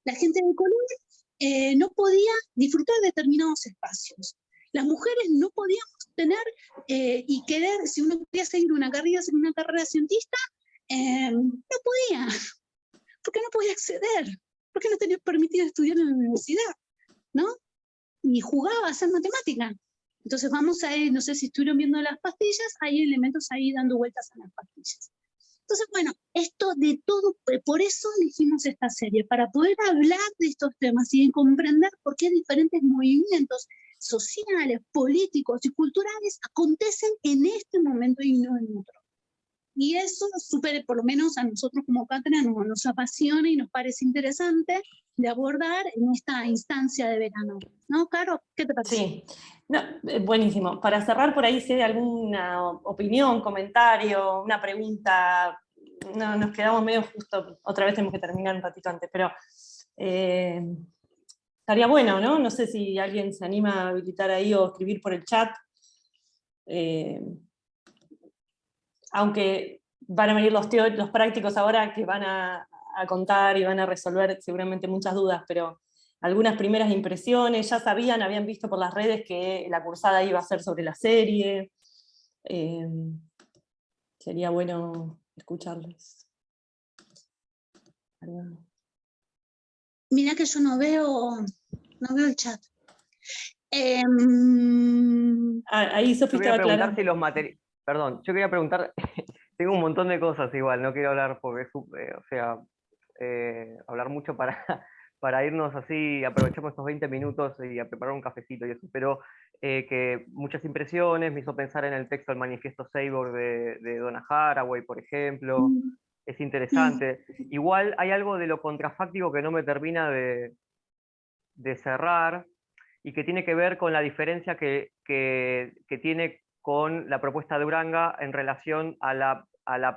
La gente de color no podía disfrutar de determinados espacios. Las mujeres no podíamos tener y querer, si uno quería seguir una carrera científica, no podía, porque no podía acceder, porque no tenía permitido estudiar en la universidad, ¿no? Y jugaba a hacer matemática. Entonces vamos a ir, no sé si estuvieron viendo las pastillas, hay elementos ahí dando vueltas a las pastillas. Entonces, bueno, esto de todo, por eso elegimos esta serie, para poder hablar de estos temas y comprender por qué diferentes movimientos sociales, políticos y culturales acontecen en este momento y no en otro. Y eso por lo menos a nosotros como cátedra nos apasiona y nos parece interesante de abordar en esta instancia de verano. ¿No, Caro? ¿Qué te parece?
Sí, no, buenísimo. Para cerrar por ahí, si hay alguna opinión, comentario, una pregunta, no, nos quedamos medio justo, otra vez tenemos que terminar un ratito antes, pero estaría bueno, ¿no? No sé si alguien se anima a habilitar ahí o escribir por el chat. Aunque van a venir los prácticos ahora que van a contar y van a resolver seguramente muchas dudas, pero algunas primeras impresiones, ya sabían, habían visto por las redes que la cursada iba a ser sobre la serie. Sería bueno escucharles.
Mira que yo no veo el chat.
Ahí Sofi estaba clara.
Si los materiales... Perdón, yo quería preguntar, tengo un montón de cosas igual, no quiero hablar porque hablar mucho para irnos así, aprovechemos estos 20 minutos y a preparar un cafecito y eso, pero que muchas impresiones, me hizo pensar en el texto del manifiesto Sabor de Donna Haraway, por ejemplo, es interesante. Igual hay algo de lo contrafáctico que no me termina de cerrar, y que tiene que ver con la diferencia que tiene con la propuesta de Uranga en relación a la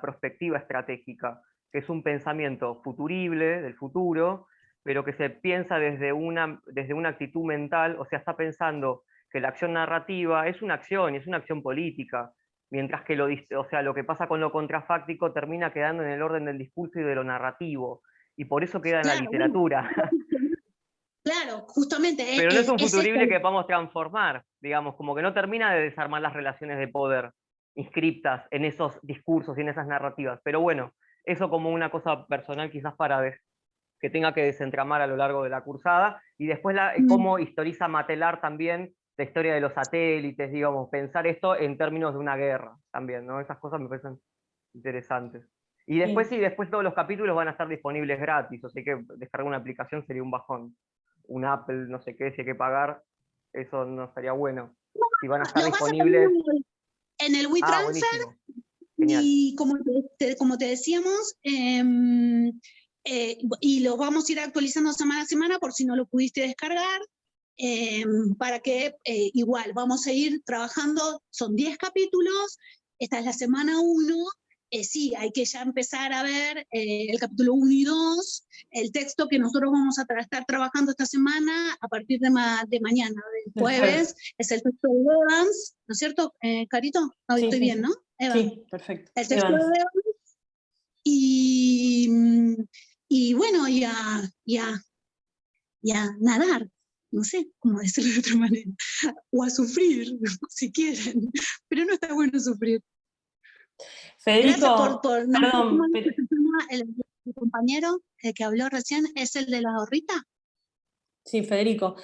perspectiva estratégica, que es un pensamiento futurible, del futuro, pero que se piensa desde una actitud mental, o sea, está pensando que la acción narrativa es una acción, y es una acción política, mientras que lo que pasa con lo contrafáctico termina quedando en el orden del discurso y de lo narrativo, y por eso queda en la literatura.
Claro, justamente.
Pero no es un futurible que podamos transformar, digamos, como que no termina de desarmar las relaciones de poder inscriptas en esos discursos y en esas narrativas. Pero bueno, eso como una cosa personal quizás para que tenga que desentramar a lo largo de la cursada. Y después cómo historiza Matelar también la historia de los satélites, digamos, pensar esto en términos de una guerra también, ¿no? Esas cosas me parecen interesantes. Y después después todos los capítulos van a estar disponibles gratis, o sea que descargar una aplicación sería un bajón. Un Apple, no sé qué, si hay que pagar, eso no estaría bueno. Si van a estar disponibles...
En el WeTransfer, y como te decíamos, y lo vamos a ir actualizando semana a semana por si no lo pudiste descargar, para que igual vamos a ir trabajando, son 10 capítulos, esta es la semana 1, sí, hay que ya empezar a ver el capítulo 1 y 2, el texto que nosotros vamos a estar trabajando esta semana a partir de mañana, del jueves, es el texto de Evans, ¿no es cierto, Carito? No, sí, estoy bien, ¿no? Evans.
Sí, perfecto.
El texto de Evans. Y bueno, y a nadar, no sé cómo decirlo de otra manera, o a sufrir, si quieren, pero no está bueno sufrir.
Federico, perdón.
El compañero que habló recién es el de la gorrita.
Sí, Federico.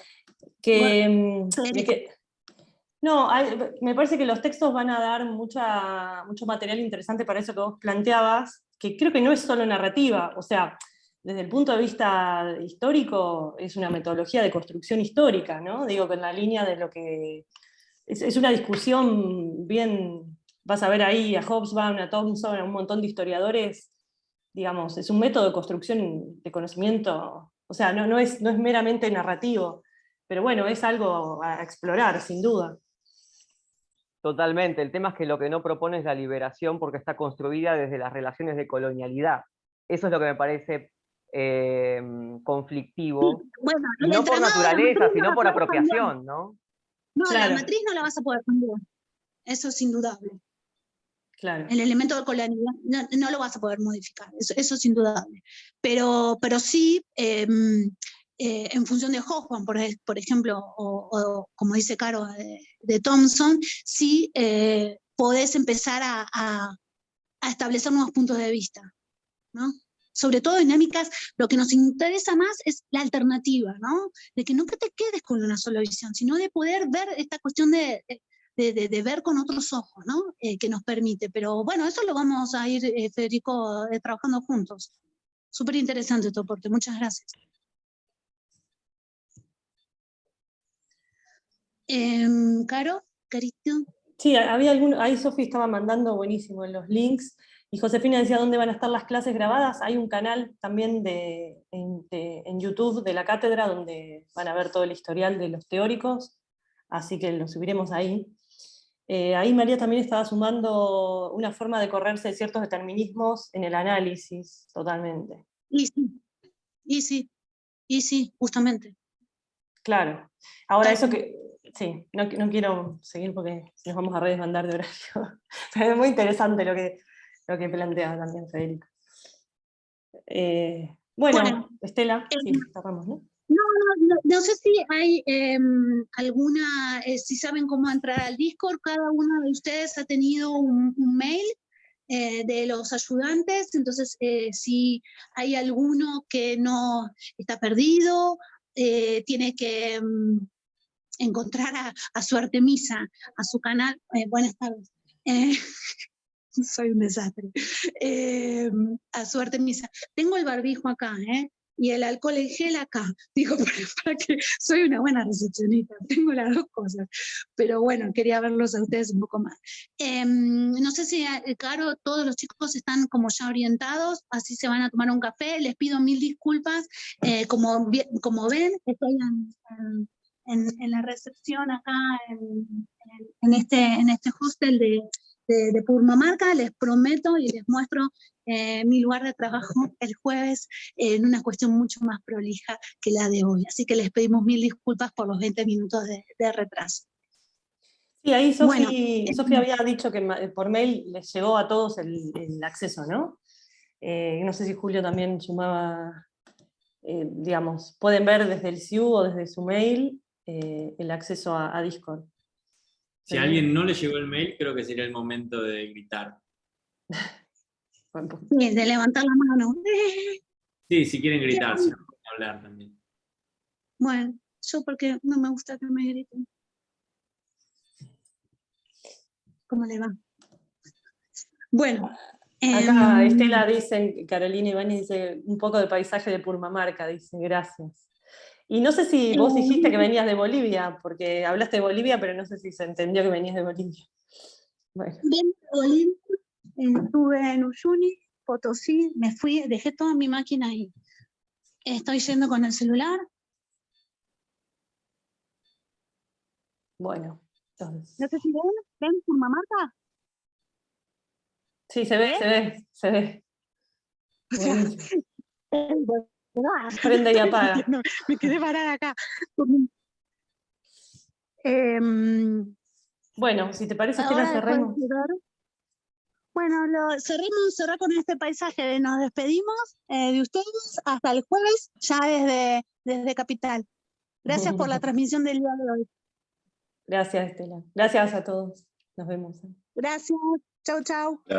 Me parece que los textos van a dar mucho material interesante para eso que vos planteabas, que creo que no es solo narrativa, o sea, desde el punto de vista histórico es una metodología de construcción histórica, ¿no? Digo que en la línea de lo que... Es una discusión bien... Vas a ver ahí a Hobsbawm, a Thompson, a un montón de historiadores, digamos, es un método de construcción de conocimiento, o sea, no es meramente narrativo, pero bueno, es algo a explorar, sin duda.
Totalmente, el tema es que lo que no propone es la liberación porque está construida desde las relaciones de colonialidad. Eso es lo que me parece conflictivo,
bueno,
y no por naturaleza, sino por apropiación, ¿no?
No, claro. La matriz no la vas a poder cambiar, eso es indudable.
Claro.
El elemento de colonialidad no lo vas a poder modificar, eso es indudable. Pero sí, en función de Hobsbawm, por ejemplo, o como dice Caro, de Thompson, sí podés empezar a establecer nuevos puntos de vista, ¿no? Sobre todo dinámicas, lo que nos interesa más es la alternativa, ¿no? De que no que te quedes con una sola visión, sino de poder ver esta cuestión de ver con otros ojos, ¿no? Que nos permite. Pero bueno, eso lo vamos a ir, Federico, trabajando juntos. Súper interesante tu aporte, muchas gracias. Caro, Carito.
Sí, había ahí Sofi estaba mandando buenísimo en los links, y Josefina decía dónde van a estar las clases grabadas. Hay un canal también en YouTube de la cátedra donde van a ver todo el historial de los teóricos, así que lo subiremos ahí. Ahí María también estaba sumando una forma de correrse de ciertos determinismos en el análisis, totalmente.
Y sí, justamente.
Claro. Ahora eso que... Sí, no quiero seguir porque nos vamos a redesbandar de horario. Pero es muy interesante lo que plantea también Federico. Bueno, Estela, sí, cerramos, ¿no?
No sé si hay alguna, si saben cómo entrar al Discord. Cada uno de ustedes ha tenido un mail de los ayudantes, entonces si hay alguno que no está perdido, tiene que encontrar a su Artemisa, a su canal. Buenas tardes. Soy un desastre. A su Artemisa. Tengo el barbijo acá, y el alcohol en gel acá. Digo, para que soy una buena recepcionista, tengo las dos cosas. Pero bueno, quería verlos a ustedes un poco más. No sé si, Caro, todos los chicos están como ya orientados, así se van a tomar un café. Les pido 1000 disculpas. Como ven, estoy en la recepción acá, en este hostel de Purmamarca. Les prometo y les muestro mi lugar de trabajo el jueves en una cuestión mucho más prolija que la de hoy. Así que les pedimos 1000 disculpas por los 20 minutos de retraso.
Sí, ahí Sofi había dicho que por mail les llegó a todos el acceso, ¿no? No sé si Julio también sumaba, digamos, pueden ver desde el CIU o desde su mail el acceso a Discord.
Si a alguien no le llegó el mail, creo que sería el momento de gritar.
Sí, de levantar la mano.
Sí, si quieren gritar, si no pueden hablar también.
Bueno, yo porque no me gusta que me griten. ¿Cómo le va? Bueno.
Acá Estela dice, Carolina Ibáñez dice, un poco de paisaje de Purmamarca, dice, gracias. Y no sé si vos dijiste que venías de Bolivia, porque hablaste de Bolivia, pero no sé si se entendió que venías de Bolivia. Bueno.
Bien, Bolivia, estuve en Uyuni, Potosí, me fui, dejé toda mi máquina ahí. Estoy yendo con el celular.
Bueno, entonces.
No sé si ven Purmamarca.
Sí, se ve.
O sea,
prende y apaga.
No, me quedé parada acá.
Bueno, si te parece, Estela, cerremos.
Bueno, cerrar con este paisaje. Nos despedimos de ustedes hasta el jueves, ya desde Capital. Gracias por la transmisión del día de hoy.
Gracias, Estela. Gracias a todos. Nos vemos.
Gracias. Chau, chau.